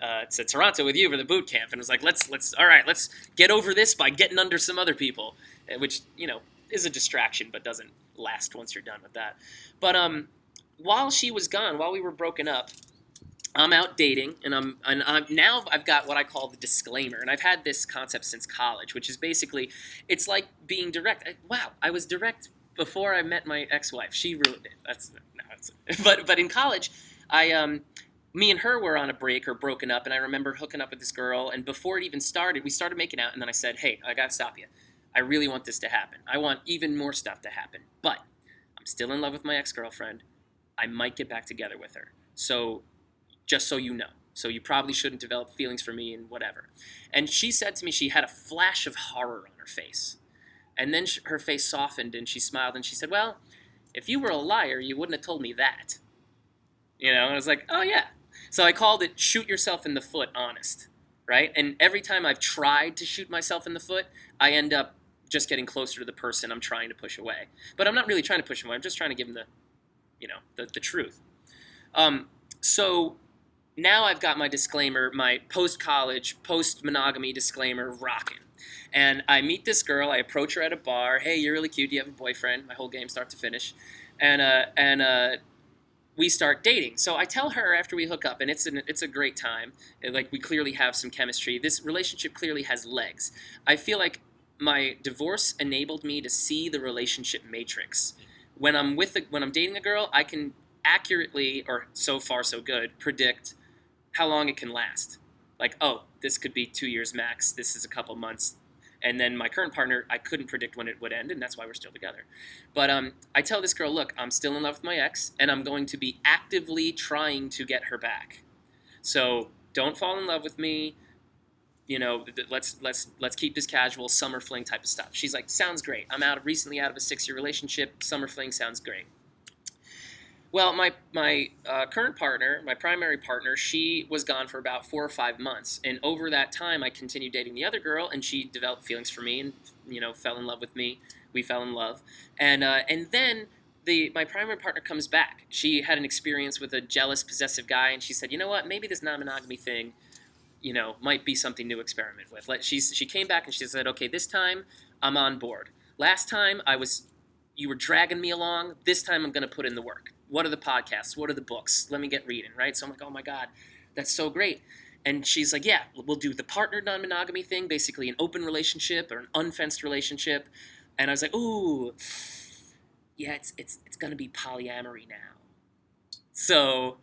Toronto with you for the boot camp, and was like, let's get over this by getting under some other people, which, you know, is a distraction but doesn't last once you're done with that. But while she was gone, while we were broken up, I'm out dating, and now I've got what I call the disclaimer, and I've had this concept since college, which is basically, it's like being direct. I was direct before I met my ex-wife. She ruined it. But in college, me and her were on a break or broken up, and I remember hooking up with this girl, and before it even started, we started making out, and then I said, hey, I gotta stop you. I really want this to happen. I want even more stuff to happen, but I'm still in love with my ex-girlfriend. I might get back together with her. So just so you know. So you probably shouldn't develop feelings for me and whatever. And she said to me, she had a flash of horror on her face. And then her face softened, and she smiled, and she said, well, if you were a liar, you wouldn't have told me that. You know, and I was like, oh yeah. So I called it shoot yourself in the foot honest, right? And every time I've tried to shoot myself in the foot, I end up just getting closer to the person I'm trying to push away. But I'm not really trying to push him away. I'm just trying to give him the truth. So now I've got my disclaimer, my post-college, post-monogamy disclaimer rocking. And I meet this girl, I approach her at a bar, hey, you're really cute, do you have a boyfriend? My whole game start to finish. And we start dating. So I tell her after we hook up, and it's a great time, like we clearly have some chemistry. This relationship clearly has legs. I feel like my divorce enabled me to see the relationship matrix. When I'm dating a girl, I can accurately, or so far so good, predict how long it can last. Like, oh, this could be 2 years max, this is a couple months. And then my current partner, I couldn't predict when it would end, and that's why we're still together. But I tell this girl, look, I'm still in love with my ex, and I'm going to be actively trying to get her back. So don't fall in love with me. let's keep this casual, summer fling type of stuff. She's like, sounds great. I'm recently out of a 6-year relationship. Summer fling sounds great. Well, my current partner, my primary partner, she was gone for about 4 or 5 months, and over that time, I continued dating the other girl, and she developed feelings for me, and fell in love with me. We fell in love, and then my primary partner comes back. She had an experience with a jealous, possessive guy, and she said, you know what, maybe this non-monogamy thing, might be something to experiment with. She came back and she said, okay, this time I'm on board. Last time you were dragging me along. This time I'm going to put in the work. What are the podcasts? What are the books? Let me get reading, right? So I'm like, oh my God, that's so great. And she's like, yeah, we'll do the partner non-monogamy thing, basically an open relationship or an unfenced relationship. And I was like, ooh, yeah, it's going to be polyamory now. So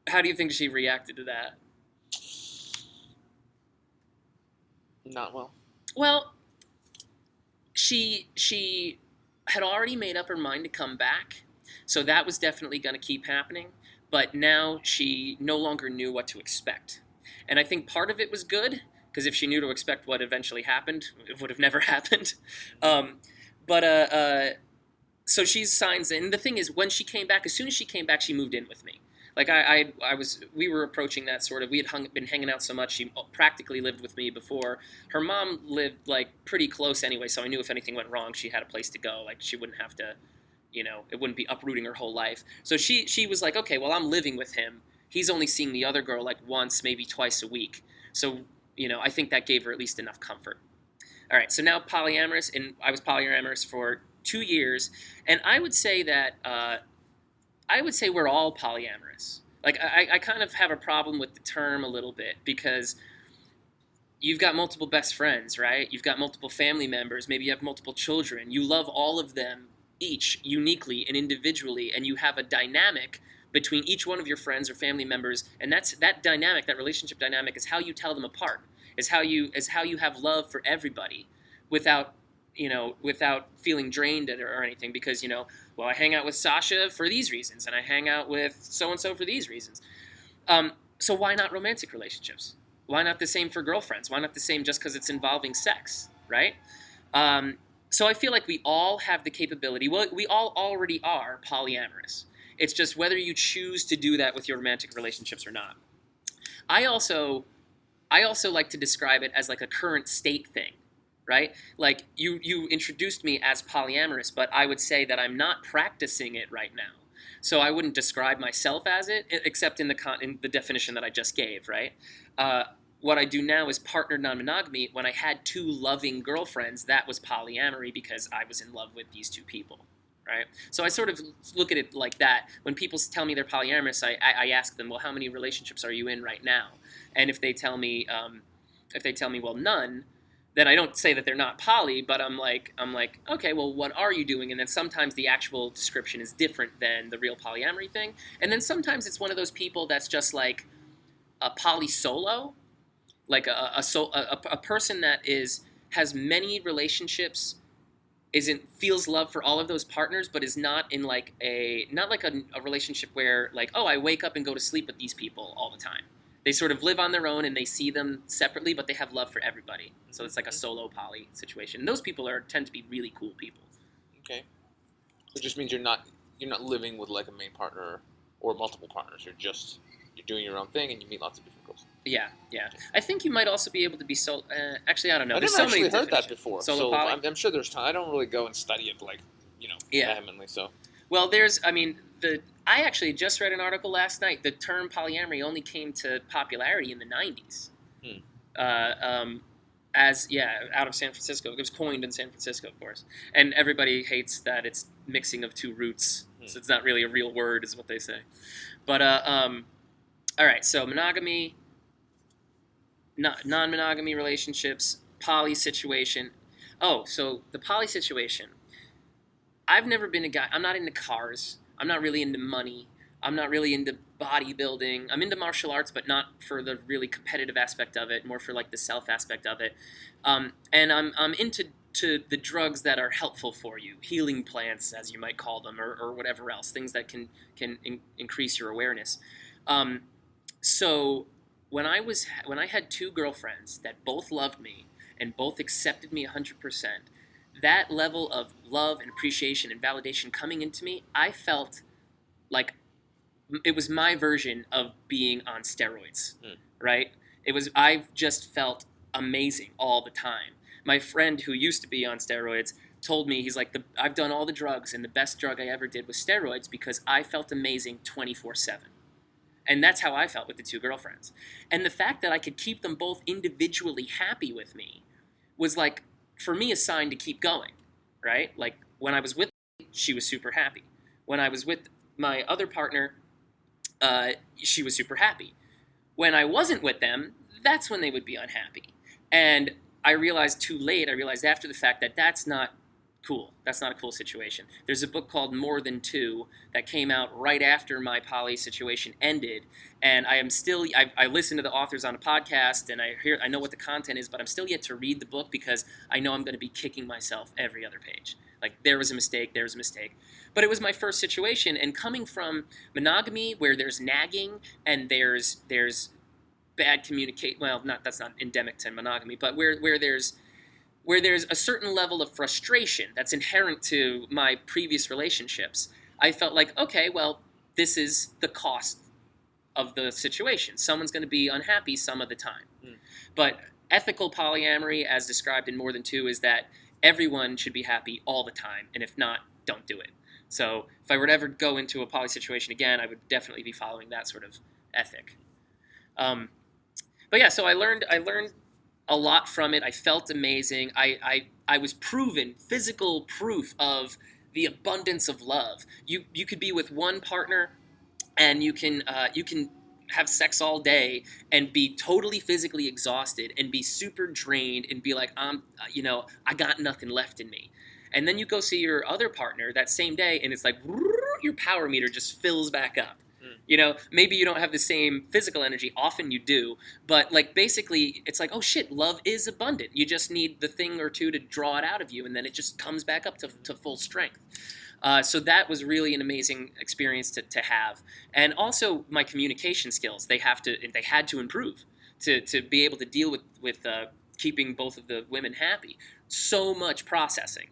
how do you think she reacted to that?
Not well.
Well, she had already made up her mind to come back, so that was definitely going to keep happening. But now she no longer knew what to expect, and I think part of it was good, because if she knew to expect what eventually happened, it would have never happened. So she signs in. The thing is, when she came back, as soon as she came back, she moved in with me. Like we were approaching that sort of. We had been hanging out so much. She practically lived with me before. Her mom lived like pretty close anyway, so I knew if anything went wrong, she had a place to go. Like she wouldn't have to, it wouldn't be uprooting her whole life. So she was like, okay, well I'm living with him. He's only seeing the other girl like once, maybe twice a week. So I think that gave her at least enough comfort. All right, so now polyamorous, and I was polyamorous for 2 years, and I would say that. I would say we're all polyamorous. Like, I kind of have a problem with the term a little bit, because you've got multiple best friends, right? You've got multiple family members. Maybe you have multiple children. You love all of them each uniquely and individually, and you have a dynamic between each one of your friends or family members, and that dynamic, that relationship dynamic, is how you tell them apart, is how you have love for everybody without feeling drained or anything, because, well, I hang out with Sasha for these reasons, and I hang out with so-and-so for these reasons. So why not romantic relationships? Why not the same for girlfriends? Why not the same just because it's involving sex, right? So I feel like we all have the capability. Well, we all already are polyamorous. It's just whether you choose to do that with your romantic relationships or not. I also like to describe it as like a current state thing. Right? Like you introduced me as polyamorous, but I would say that I'm not practicing it right now. So I wouldn't describe myself as it, except in the definition that I just gave, right? What I do now is partner non-monogamy. When I had 2 loving girlfriends, that was polyamory, because I was in love with these 2 people, right? So I sort of look at it like that. When people tell me they're polyamorous, I ask them, well, how many relationships are you in right now? And if they tell me, well, none, then I don't say that they're not poly, but I'm like, okay, well, what are you doing? And then sometimes the actual description is different than the real polyamory thing. And then sometimes it's one of those people that's just like a poly solo, like a person that has many relationships, feels love for all of those partners, but is not in like a relationship where like, oh, I wake up and go to sleep with these people all the time. They sort of live on their own and they see them separately, but they have love for everybody. So it's like a solo poly situation. And those people tend to be really cool people.
Okay. So it just means you're not living with like a main partner or multiple partners. You're doing your own thing and you meet lots of different girls.
Yeah. I think you might also be able to be actually, I don't know.
I've never actually heard that before.
Solo poly?
I'm sure there's time. I don't really go and study it like, vehemently. So.
Well, I actually just read an article last night. The term polyamory only came to popularity in the 90s. Out of San Francisco. It was coined in San Francisco, of course. And everybody hates that it's mixing of 2 roots. So it's not really a real word, is what they say. But, all right, so monogamy, non-monogamy relationships, poly situation. Oh, so the poly situation. I've never been a guy. I'm not into cars. I'm not really into money. I'm not really into bodybuilding. I'm into martial arts, but not for the really competitive aspect of it, more for like the self aspect of it. And I'm into the drugs that are helpful for you, healing plants, as you might call them, or whatever else, things that can increase your awareness. So when I had two girlfriends that both loved me and both accepted me 100%, that level of love and appreciation and validation coming into me, I felt like it was my version of being on steroids, right? I just felt amazing all the time. My friend who used to be on steroids told me, he's like, I've done all the drugs, and the best drug I ever did was steroids because I felt amazing 24/7. And that's how I felt with the two girlfriends. And the fact that I could keep them both individually happy with me was like, for me, a sign to keep going, right? Like when I was with her, she was super happy. When I was with my other partner, she was super happy. When I wasn't with them, that's when they would be unhappy. And I realized too late, I realized after the fact that that's not cool. That's not a cool situation. There's a book called More Than Two that came out right after my poly situation ended, and I listen to the authors on a podcast, and I know what the content is, but I'm still yet to read the book because I know I'm going to be kicking myself every other page. Like, there was a mistake. But it was my first situation, and coming from monogamy where there's nagging and there's bad communicate. Well, that's not endemic to monogamy, but where there's a certain level of frustration that's inherent to my previous relationships, I felt like, okay, well, this is the cost of the situation. Someone's going to be unhappy some of the time. But ethical polyamory, as described in More Than Two, is that everyone should be happy all the time, and if not, don't do it. So if I were to ever go into a poly situation again, I would definitely be following that sort of ethic. But yeah, so I learned a lot from it. I felt amazing. I was proven, physical proof of the abundance of love. You could be with one partner, and you can have sex all day and be totally physically exhausted and be super drained and be like, I got nothing left in me. And then you go see your other partner that same day, and it's like your power meter just fills back up. Maybe you don't have the same physical energy. Often you do. But, like, basically, it's like, oh, shit, love is abundant. You just need the thing or two to draw it out of you, and then it just comes back up to full strength. So that was really an amazing experience to have. And also my communication skills, they had to improve to be able to deal with keeping both of the women happy. So much processing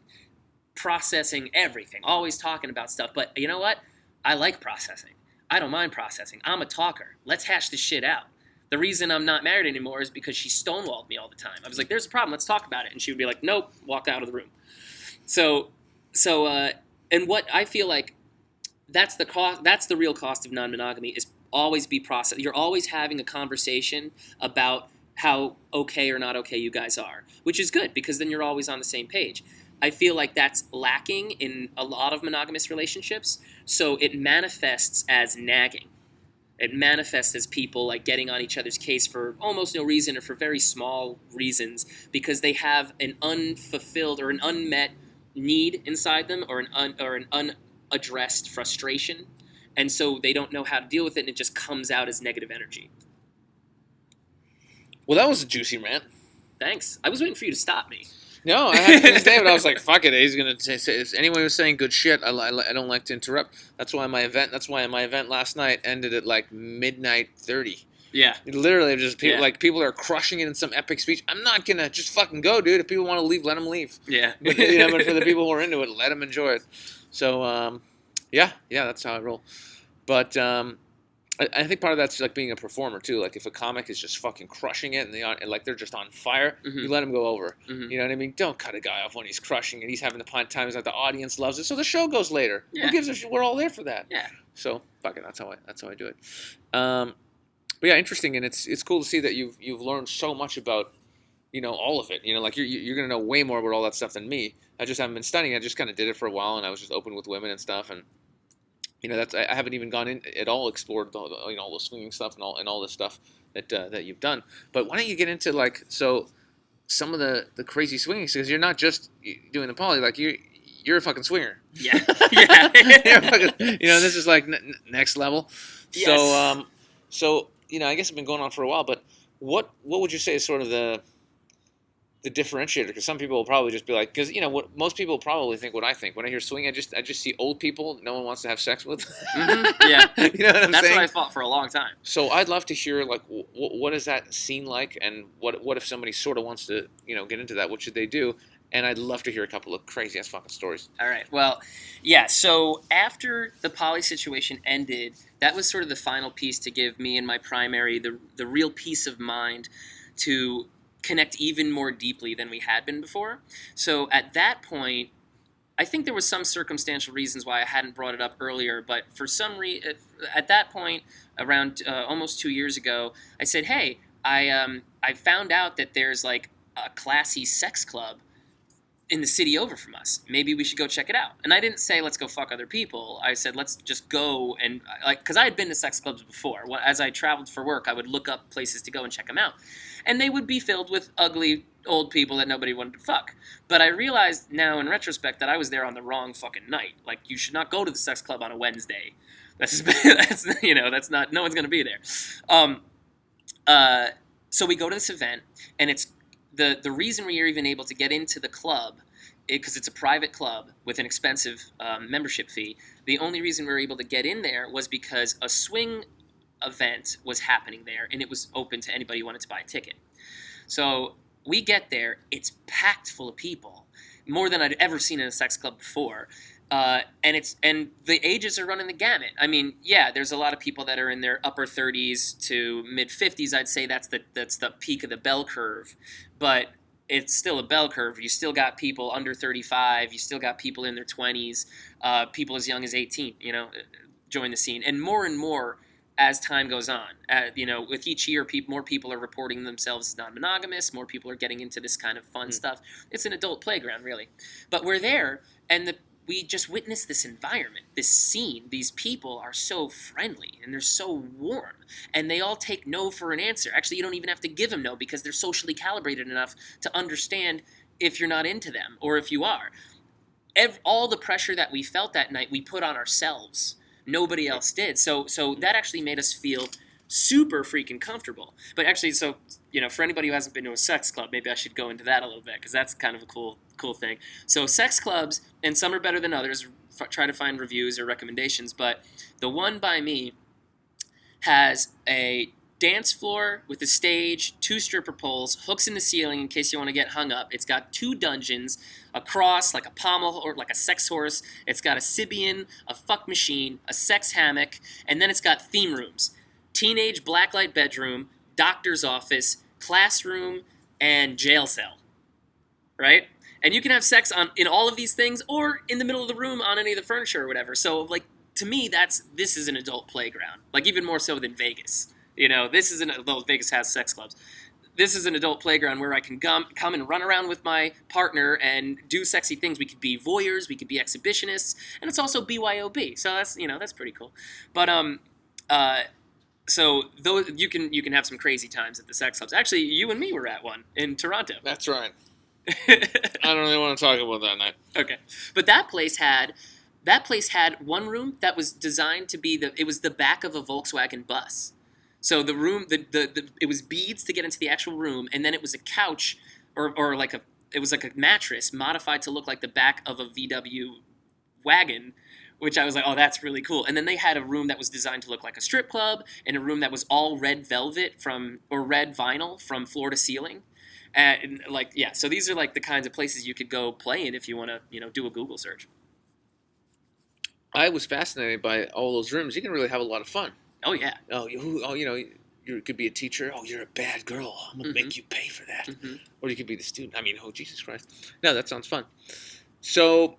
everything, always talking about stuff. But you know what? I like processing. I don't mind processing. I'm a talker. Let's hash this shit out. The reason I'm not married anymore is because she stonewalled me all the time. I was like, there's a problem. Let's talk about it. And she would be like, nope, walk out of the room. So, and what I feel like that's the real cost of non-monogamy is always be processed. You're always having a conversation about how okay or not okay you guys are, which is good because then you're always on the same page. I feel like that's lacking in a lot of monogamous relationships, so it manifests as nagging. It manifests as people like getting on each other's case for almost no reason or for very small reasons because they have an unfulfilled or an unmet need inside them or an unaddressed frustration, and so they don't know how to deal with it, and it just comes out as negative energy.
Well, that was a juicy rant.
Thanks. I was waiting for you to stop me.
No, I had to finish David. I was like, fuck it. He's going to say, if anyone was saying good shit, I don't like to interrupt. That's why my event last night ended at like midnight 30.
Yeah.
Literally, just people are crushing it in some epic speech. I'm not going to just fucking go, dude. If people want to leave, let them leave.
Yeah.
But for the people who are into it, let them enjoy it. So, yeah, that's how I roll. But, I think part of that's like being a performer too. Like if a comic is just fucking crushing it and like they're just on fire, you let them go over. You know what I mean? Don't cut a guy off when he's crushing it. He's having the time. Like the audience loves it, so the show goes later.
Yeah.
Who gives a shit? We're all there for that.
Yeah.
So fuck it. That's how I do it. But yeah, interesting, and it's cool to see that you've learned so much about all of it. Like you're gonna know way more about all that stuff than me. I just haven't been studying. I just kind of did it for a while, and I was just open with women and stuff and. I haven't even gone in at all explored all the swinging stuff and all this stuff that you've done. But why don't you get into some of the crazy swinging, because you're not just doing the poly, like you're a fucking swinger.
Yeah, yeah.
This is like next level.
Yes.
So I guess it's been going on for a while. But what would you say is sort of the the differentiator, because some people will probably just be like, because what most people probably think what I think when I hear swing, I just see old people no one wants to have sex with.
Mm-hmm. Yeah,
you know what I'm
that's
saying?
what I thought for a long time.
So I'd love to hear like what is that scene like, and what if somebody sort of wants to get into that? What should they do? And I'd love to hear a couple of crazy ass fucking stories.
All right. Well, yeah. So after the poly situation ended, that was sort of the final piece to give me and my primary the real peace of mind to connect even more deeply than we had been before. So at that point, I think there was some circumstantial reasons why I hadn't brought it up earlier, but for some reason, at that point, around almost 2 years ago, I said, "Hey, I found out that there's like a classy sex club in the city over from us. Maybe we should go check it out." And I didn't say let's go fuck other people. I said let's just go and because I had been to sex clubs before. As I traveled for work, I would look up places to go and check them out, and they would be filled with ugly old people that nobody wanted to fuck. But I realized now in retrospect that I was there on the wrong fucking night. Like, you should not go to the sex club on a Wednesday. That's not, no one's gonna be there. So we go to this event, and it's the reason we are even able to get into the club, because it's a private club with an expensive membership fee. The only reason we were able to get in there was because a swing event was happening there, and it was open to anybody who wanted to buy a ticket. So we get there, it's packed full of people, more than I'd ever seen in a sex club before. And the ages are running the gamut. I mean, yeah, there's a lot of people that are in their upper 30s to mid 50s. I'd say that's the peak of the bell curve, but it's still a bell curve. You still got people under 35. You still got people in their 20s. People as young as 18. Join the scene, and more as time goes on. With each year, more people are reporting themselves as non-monogamous. More people are getting into this kind of fun stuff. It's an adult playground, really. But we're there, and we just witnessed this environment, this scene. These people are so friendly, and they're so warm, and they all take no for an answer. Actually, you don't even have to give them no, because they're socially calibrated enough to understand if you're not into them, or if you are. All the pressure that we felt that night, we put on ourselves. Nobody else did. So that actually made us feel super freaking comfortable. But actually, for anybody who hasn't been to a sex club, maybe I should go into that a little bit, because that's kind of a cool thing. So sex clubs, and some are better than others. Try to find reviews or recommendations, but the one by me has a dance floor with a stage, 2 stripper poles, hooks in the ceiling in case you want to get hung up. It's got 2 dungeons, a cross, like a pommel, or like a sex horse. It's got a Sibian, a fuck machine, a sex hammock, and then it's got theme rooms. Teenage blacklight bedroom, doctor's office, classroom, and jail cell. Right? And you can have sex in all of these things, or in the middle of the room on any of the furniture or whatever. So, to me, this is an adult playground. Even more so than Vegas. This is Vegas has sex clubs. This is an adult playground where I can come and run around with my partner and do sexy things. We could be voyeurs, we could be exhibitionists, and it's also BYOB. So that's pretty cool. But so those you can have some crazy times at the sex clubs. Actually, you and me were at one in Toronto.
That's right. I don't really want to talk about that night.
Okay, but that place had one room that was designed to be it was the back of a Volkswagen bus. So the room, it was beads to get into the actual room, and then it was a couch, or it was like a mattress modified to look like the back of a VW wagon, which I was like, oh, that's really cool. And then they had a room that was designed to look like a strip club, and a room that was all red velvet or red vinyl from floor to ceiling. And so these are the kinds of places you could go play in if you want to, do a Google search.
I was fascinated by all those rooms. You can really have a lot of fun.
Oh, yeah.
You could be a teacher. Oh, you're a bad girl. I'm going to make you pay for that. Mm-hmm. Or you could be the student. Oh, Jesus Christ. No, that sounds fun. So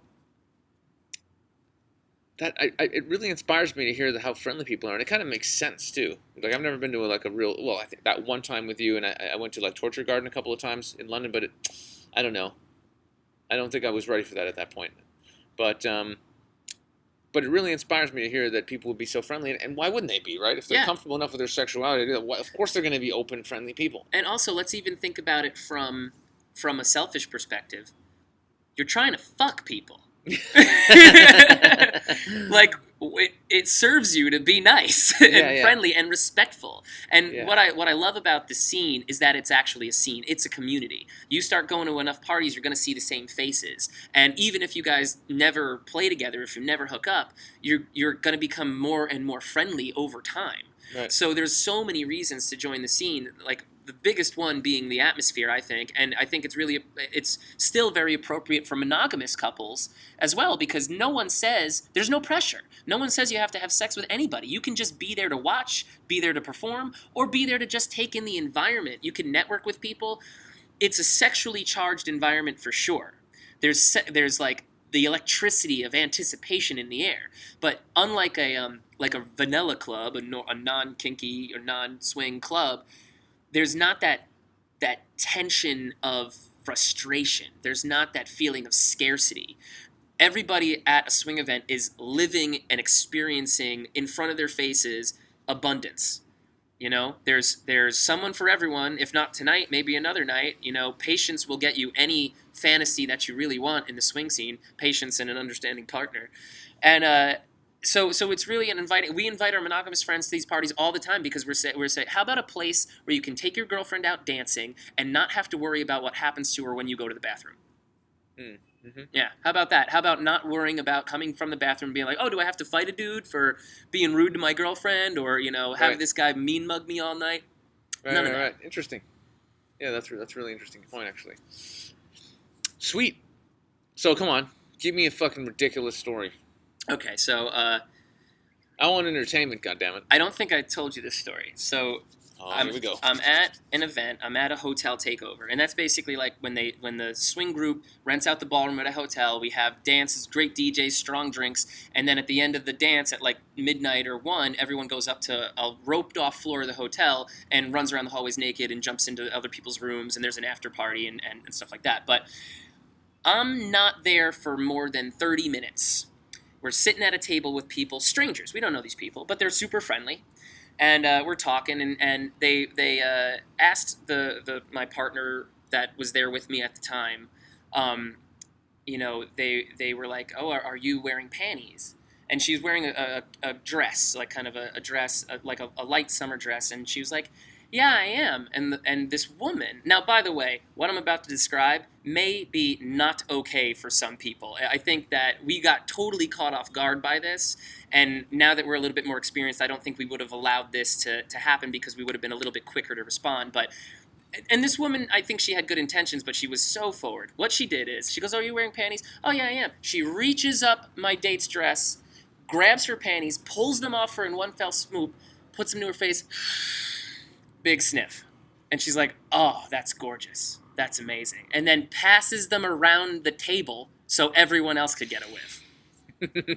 it really inspires me to hear how friendly people are. And it kind of makes sense, too. I've never been to I think that one time with you, and I went to Torture Garden a couple of times in London, but I don't know. I don't think I was ready for that at that point. But it really inspires me to hear that people would be so friendly. And why wouldn't they be, right? If they're comfortable enough with their sexuality, of course they're going to be open, friendly people.
And also, let's even think about it from a selfish perspective. You're trying to fuck people. like it serves you to be nice and friendly and respectful. And what I love about the scene is that it's actually a scene. It's a community. You start going to enough parties, you're going to see the same faces. And even if you guys never play together, if you never hook up, you're going to become more and more friendly over time.
Right.
So there's so many reasons to join the scene, like the biggest one being the atmosphere, I think. And I think it's still very appropriate for monogamous couples as well, because no one says, there's no pressure. No one says you have to have sex with anybody. You can just be there to watch, be there to perform, or be there to just take in the environment. You can network with people. It's a sexually charged environment for sure. There's like the electricity of anticipation in the air. But unlike a vanilla club, a non-kinky or non-swing club, there's not that tension of frustration. There's not that feeling of scarcity. Everybody at a swing event is living and experiencing in front of their faces abundance. You know, there's someone for everyone. If not tonight, maybe another night. You know, patience will get you any fantasy that you really want in the swing scene. Patience and an understanding partner. And so it's really an inviting. We invite our monogamous friends to these parties all the time because we're saying, how about a place where you can take your girlfriend out dancing and not have to worry about what happens to her when you go to the bathroom?
Mm-hmm.
Yeah, how about that? How about not worrying about coming from the bathroom and being like, oh, do I have to fight a dude for being rude to my girlfriend, or have this guy mean mug me all night? None of that.
Right. Interesting. Yeah, that's really interesting point, actually. Sweet. So come on, give me a fucking ridiculous story.
Okay, so
I want entertainment, goddammit.
I don't think I told you this story. So
here we go.
I'm at an event. I'm at a hotel takeover, and that's basically like when the swing group rents out the ballroom at a hotel. We have dances, great DJs, strong drinks, and then at the end of the dance at like midnight or 1, everyone goes up to a roped off floor of the hotel and runs around the hallways naked and jumps into other people's rooms, and there's an after party and stuff like that. But I'm not there for more than 30 minutes. We're sitting at a table with people, strangers. We don't know these people, but they're super friendly. And we're talking, and they asked my partner that was there with me at the time, they were like, oh, are you wearing panties? And she's wearing a dress, like kind of a dress, like a light summer dress. And she was like, yeah, I am. And this woman, now, by the way, what I'm about to describe may be not okay for some people. I think that we got totally caught off guard by this. And now that we're a little bit more experienced, I don't think we would have allowed this to happen because we would have been a little bit quicker to respond. And this woman, I think she had good intentions, but she was so forward. What she did is, she goes, oh, are you wearing panties? Oh, yeah, I am. She reaches up my date's dress, grabs her panties, pulls them off her in one fell swoop, puts them to her face, big sniff. And she's like, oh, that's gorgeous. That's amazing. And then passes them around the table so everyone else could get a whiff.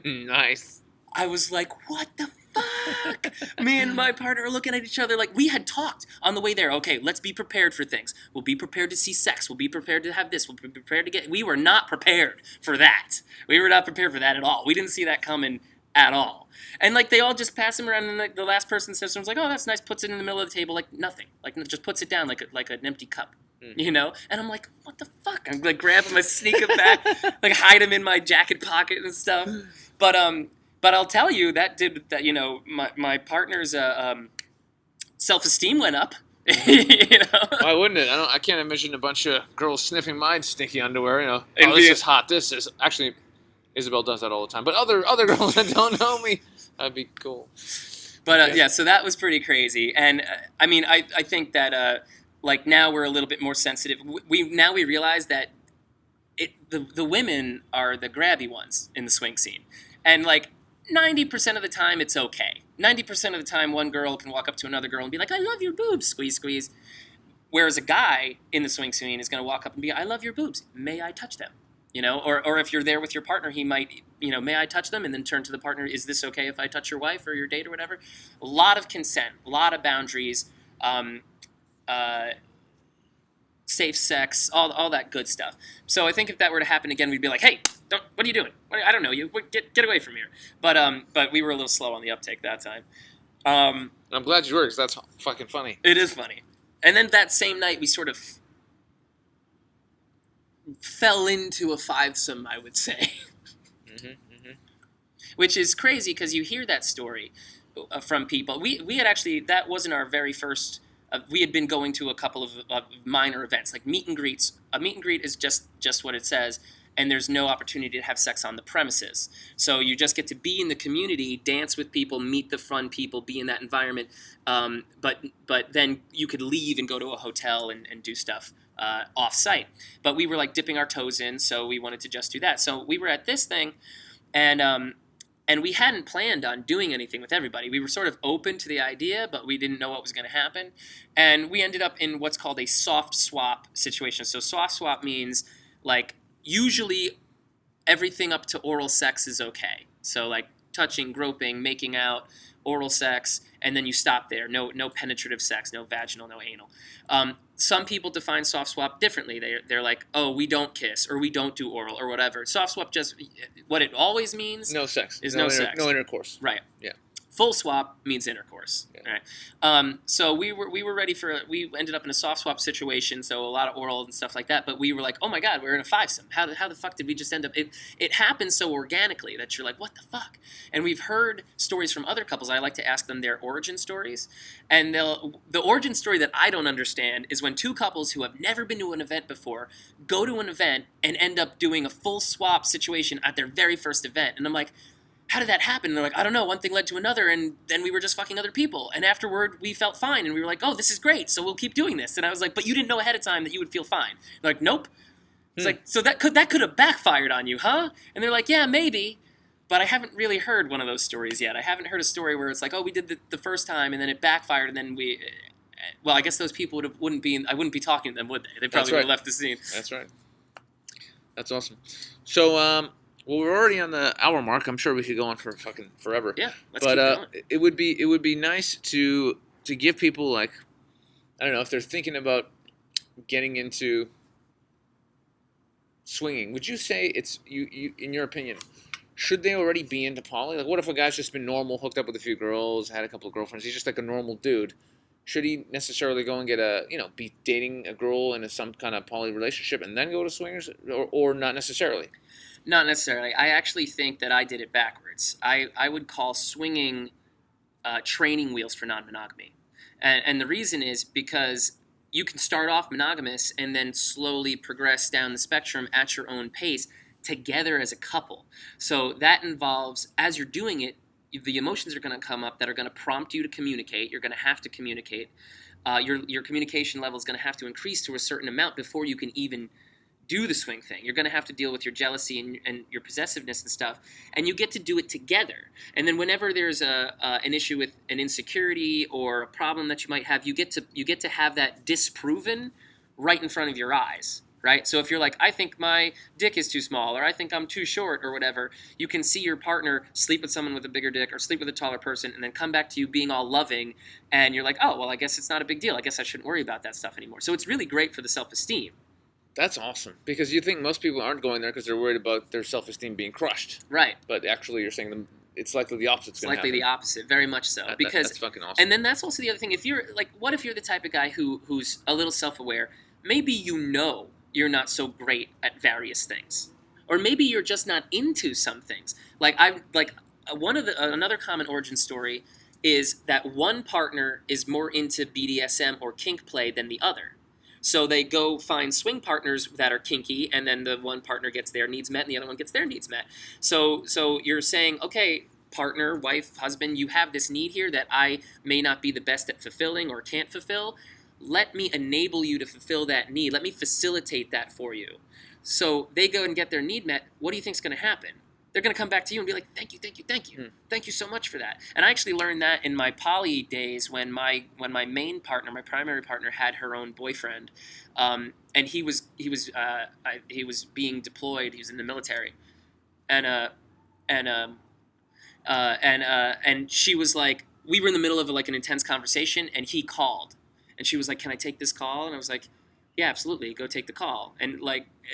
Nice.
I was like, what the fuck? Me and my partner are looking at each other like we had talked on the way there. Okay, let's be prepared for things. We'll be prepared to see sex. We'll be prepared to have this. We'll be prepared to get... We were not prepared for that. We were not prepared for that at all. We didn't see that coming at all. And like they all just pass him around, and like the last person says to him, like, oh, that's nice, puts it in the middle of the table like nothing. Like just puts it down like an empty cup. You know? And I'm like, what the fuck? I'm like grab him, I sneak him back, like hide him in my jacket pocket and stuff. But I'll tell you that did that. You know, my partner's self-esteem went up. You know?
Why wouldn't it? I can't imagine a bunch of girls sniffing my stinky underwear. You know, oh, this is hot. This is actually Isabel does that all the time. But other girls that don't know me, that'd be cool.
But yeah, so that was pretty crazy. And I mean, I think that like now we're a little bit more sensitive. We realize that the women are the grabby ones in the swing scene, and like 90% of the time it's okay. 90% of the time one girl can walk up to another girl and be like, I love your boobs, squeeze, squeeze. Whereas a guy in the swing scene is going to walk up and be, I love your boobs, may I touch them? You know, or if you're there with your partner, he might, may I touch them? And then turn to the partner, is this okay if I touch your wife or your date or whatever? A lot of consent, a lot of boundaries, safe sex, all that good stuff. So I think if that were to happen again, we'd be like, hey, what are you doing? I don't know you. Get away from here. But we were a little slow on the uptake that time.
I'm glad you were, because that's fucking funny.
It is funny. And then that same night, we sort of fell into a fivesome, I would say. which is crazy because you hear that story from people. We had actually, that wasn't our very first. We had been going to a couple of minor events, like meet and greets. A meet and greet is just what it says, and there's no opportunity to have sex on the premises. So you just get to be in the community, dance with people, meet the fun people, be in that environment. But then you could leave and go to a hotel and do stuff off-site. But we were like dipping our toes in, so we wanted to just do that. So we were at this thing, and we hadn't planned on doing anything with everybody. We were sort of open to the idea, but we didn't know what was going to happen. And we ended up in what's called a soft swap situation. So soft swap means, like, usually everything up to oral sex is okay. So, like, touching, groping, making out, oral sex, and then you stop there. No penetrative sex, no vaginal, no anal. Some people define soft swap differently. They're like, oh, we don't kiss, or we don't do oral, or whatever. Soft swap just, what it always means
No sex.
is no sex.
No intercourse.
Right.
Yeah.
Full swap means intercourse.
Yeah.
Right. So we were ready for. We ended up in a soft swap situation, so a lot of oral and stuff like that. But we were like, oh my god, we're in a fivesome. How the fuck did we just end up? It happens so organically that you're like, what the fuck? And we've heard stories from other couples. I like to ask them their origin stories, and the origin story that I don't understand is when two couples who have never been to an event before go to an event and end up doing a full swap situation at their very first event, and I'm like, how did that happen? And they're like, I don't know, one thing led to another, and then we were just fucking other people. And afterward, we felt fine, and we were like, oh, this is great, so we'll keep doing this. And I was like, but you didn't know ahead of time that you would feel fine. They're like, nope. It's like, so that could have backfired on you, huh? And they're like, yeah, maybe, but I haven't really heard one of those stories yet. I haven't heard a story where it's like, oh, we did the first time, and then it backfired, and then well, I guess those people wouldn't be talking to them, would they? They probably would have left the scene.
That's right. That's awesome. So, well, we're already on the hour mark. I'm sure we could go on for fucking forever.
Yeah, let's keep going.
It would be nice to give people, like, I don't know, if they're thinking about getting into swinging. Would you say it's you in your opinion, should they already be into poly? Like, what if a guy's just been normal, hooked up with a few girls, had a couple of girlfriends, he's just like a normal dude? Should he necessarily go and get be dating a girl in some kind of poly relationship and then go to swingers, or not necessarily?
Not necessarily. I actually think that I did it backwards. I would call swinging training wheels for non-monogamy. And the reason is because you can start off monogamous and then slowly progress down the spectrum at your own pace together as a couple. So that involves, as you're doing it, the emotions are going to come up that are going to prompt you to communicate. You're going to have to communicate. Your communication level is going to have to increase to a certain amount before you can even do the swing thing. You're going to have to deal with your jealousy and your possessiveness and stuff, and you get to do it together. And then whenever there's an issue with an insecurity or a problem that you might have, you get to have that disproven right in front of your eyes, right? So if you're like, I think my dick is too small, or I think I'm too short, or whatever, you can see your partner sleep with someone with a bigger dick or sleep with a taller person and then come back to you being all loving, and you're like, oh, well, I guess it's not a big deal. I guess I shouldn't worry about that stuff anymore. So it's really great for the self-esteem.
That's awesome, because you think most people aren't going there because they're worried about their self-esteem being crushed.
Right.
But actually, you're saying it's likely the opposite's going to happen.
It's likely the opposite, very much so. Because
that's fucking awesome.
And then that's also the other thing. If you're like, what if you're the type of guy who's a little self-aware? Maybe you're not so great at various things, or maybe you're just not into some things. Another common origin story is that one partner is more into BDSM or kink play than the other. So they go find swing partners that are kinky, and then the one partner gets their needs met, and the other one gets their needs met. So you're saying, okay, partner, wife, husband, you have this need here that I may not be the best at fulfilling or can't fulfill. Let me enable you to fulfill that need. Let me facilitate that for you. So they go and get their need met. What do you think is going to happen? They're going to come back to you and be like, thank you. Thank you so much for that. And I actually learned that in my poly days when my main partner, my primary partner, had her own boyfriend. And he was being deployed. He was in the military. And she was like, we were in the middle of an intense conversation, and he called. And she was like, can I take this call? And I was like, yeah, absolutely. Go take the call. And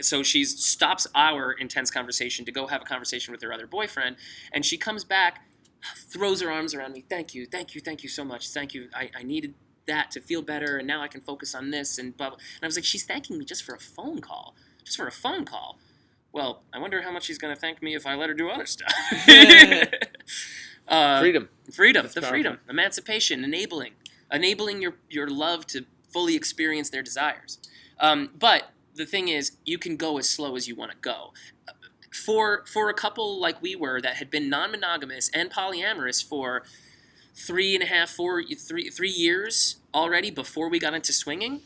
so she stops our intense conversation to go have a conversation with her other boyfriend. And she comes back, throws her arms around me. Thank you so much. Thank you. I needed that to feel better. And now I can focus on this and blah, blah. And I was like, she's thanking me just for a phone call. well, I wonder how much she's going to thank me if I let her do other stuff.
Freedom.
Freedom,
That's
freedom, emancipation, enabling your love to fully experience their desires. But the thing is, you can go as slow as you want to go. For a couple like we were that had been non-monogamous and polyamorous for 3 years already before we got into swinging,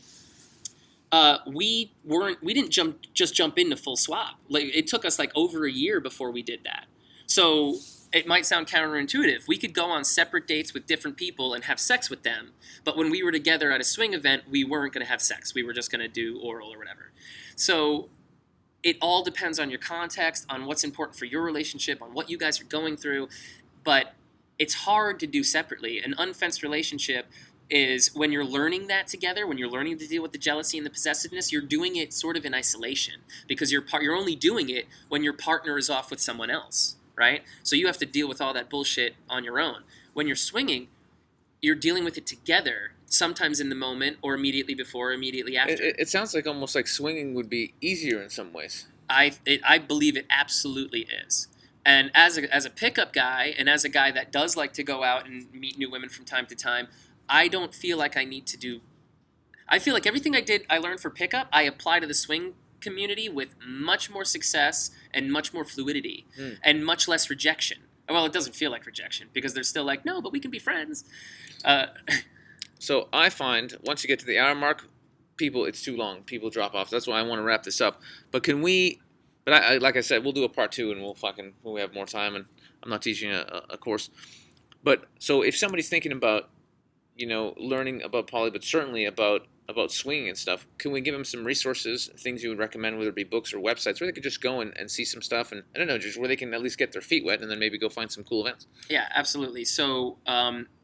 we didn't just jump into full swap. Like, it took us like over a year before we did that. So it might sound counterintuitive. We could go on separate dates with different people and have sex with them, but when we were together at a swing event, we weren't going to have sex. We were just going to do oral or whatever. So it all depends on your context, on what's important for your relationship, on what you guys are going through, but it's hard to do separately. An unfenced relationship is when you're learning that together, when you're learning to deal with the jealousy and the possessiveness, you're doing it sort of in isolation, because you're only doing it when your partner is off with someone else, right? So you have to deal with all that bullshit on your own. When you're swinging, you're dealing with it together, sometimes in the moment, or immediately before, or immediately after.
It sounds like almost like swinging would be easier in some ways.
I believe it absolutely is. And as a pickup guy, and as a guy that does like to go out and meet new women from time to time, I don't feel like I need to do... I feel like everything I learned for pickup, I apply to the swing community with much more success and much more fluidity and much less rejection. Well, it doesn't feel like rejection, because they're still like, no, but we can be friends.
So I find once you get to the hour mark, it's too long. People drop off. That's why I want to wrap this up. But can we... But I like I said, we'll do a part 2, and when we have more time, and I'm not teaching a course. But so if somebody's thinking about, learning about poly, but certainly about swinging and stuff, can we give them some resources, things you would recommend, whether it be books or websites, where they could just go and see some stuff, and I don't know, just where they can at least get their feet wet, and then maybe go find some cool events?
Yeah, absolutely. So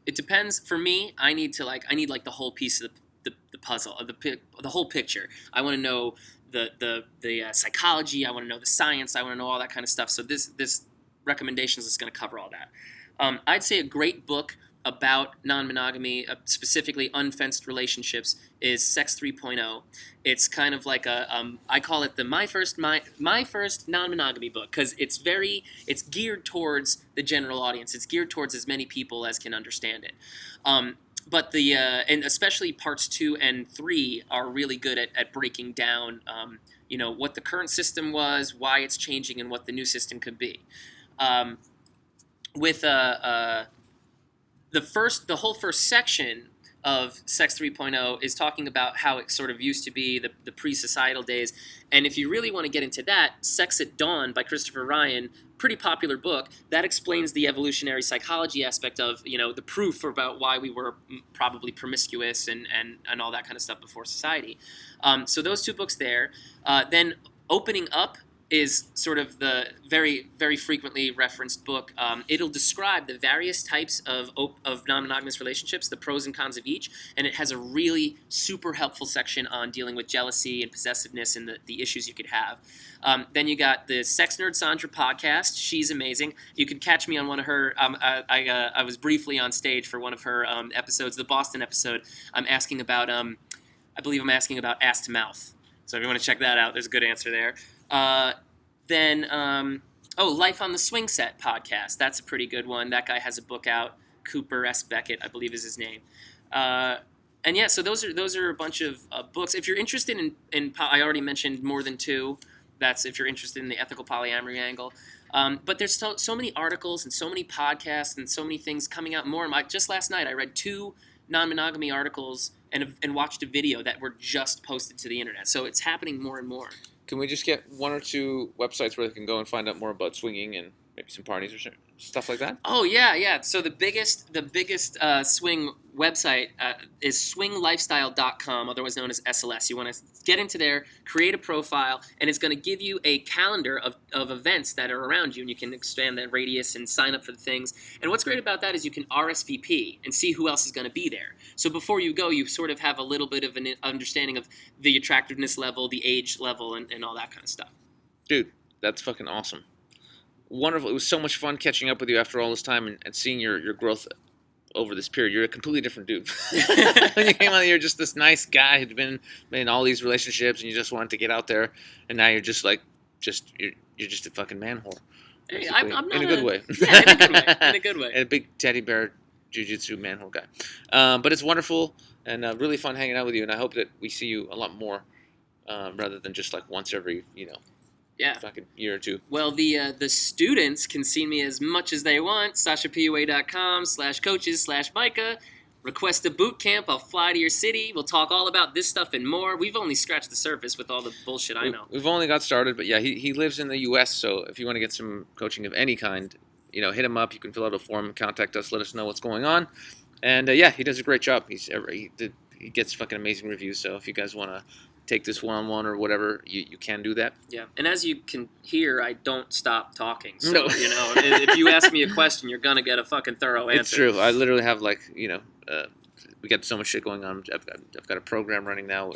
it depends. For me, I need the whole piece of the puzzle, of the whole picture. I want to know the psychology. I want to know the science. I want to know all that kind of stuff. So this recommendations is going to cover all that. I'd say a great book about non-monogamy, specifically unfenced relationships, is Sex 3.0. It's kind of like I call it the my first non-monogamy book, because it's geared towards the general audience. It's geared towards as many people as can understand it. But and especially parts 2 and 3 are really good at breaking down, what the current system was, why it's changing, and what the new system could be. The whole first section of Sex 3.0 is talking about how it sort of used to be, the pre-societal days. And if you really want to get into that, Sex at Dawn by Christopher Ryan, pretty popular book, that explains the evolutionary psychology aspect of, the proof about why we were probably promiscuous and all that kind of stuff before society. So those 2 books there. Then Opening Up is sort of the very, very frequently referenced book. It'll describe the various types of non-monogamous relationships, the pros and cons of each, and it has a really super helpful section on dealing with jealousy and possessiveness and the issues you could have. Then you got the Sex Nerd Sandra podcast. She's amazing. You could catch me on one of her... I was briefly on stage for one of her episodes, the Boston episode. I believe I'm asking about ass to mouth. So if you want to check that out, there's a good answer there. Then Life on the Swing Set podcast. That's a pretty good one. That guy has a book out. Cooper S. Beckett, I believe, is his name. And yeah, so those are a bunch of books. If you're interested in I already mentioned more than 2. That's if you're interested in the ethical polyamory angle. But there's so many articles and so many podcasts and so many things coming out more. Just last night, I read 2 non-monogamy articles and watched a video that were just posted to the internet. So it's happening more and more.
Can we just get 1 or 2 websites where they can go and find out more about swinging and maybe some parties or stuff like that?
Oh yeah. So the biggest swing website is swinglifestyle.com, otherwise known as SLS. You want to get into there, create a profile, and it's going to give you a calendar of events that are around you, and you can expand that radius and sign up for the things. And what's great about that is you can RSVP and see who else is going to be there. So before you go, you sort of have a little bit of an understanding of the attractiveness level, the age level, and all that kind of stuff.
Dude, that's fucking awesome. Wonderful. It was so much fun catching up with you after all this time and seeing your growth over this period. You're a completely different dude. When you came out, you're just this nice guy who'd been in all these relationships, and you just wanted to get out there, and now you're just like you're just a fucking man whore.
Hey,
Basically.
I'm not
in a good way.
Yeah, in a good way. In a good way.
And a big teddy bear jiu-jitsu man whore guy. But it's wonderful and really fun hanging out with you. And I hope that we see you a lot more rather than just like once every fucking year or two.
Well, the students can see me as much as they want. SashaPUA.com/coaches/Mihka. Request a boot camp. I'll fly to your city. We'll talk all about this stuff and more. We've only scratched the surface with all the bullshit I know.
We've only got started, but yeah, he lives in the U.S., so if you want to get some coaching of any kind, hit him up. You can fill out a form, contact us, let us know what's going on. And he does a great job. He gets fucking amazing reviews, so if you guys want to take this one-on-one or whatever, you can do that.
Yeah, and as you can hear, I don't stop talking. So, no. If you ask me a question, you're going to get a fucking thorough answer.
It's true. I literally have we got so much shit going on. I've got a program running now.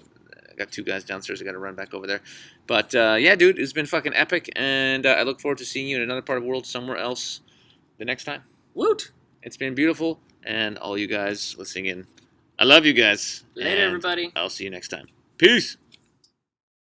I got 2 guys downstairs. I got to run back over there. But, dude, it's been fucking epic, and I look forward to seeing you in another part of the world somewhere else the next time.
Woot!
It's been beautiful, and all you guys listening in, I love you guys.
Later, everybody.
I'll see you next time. Peace!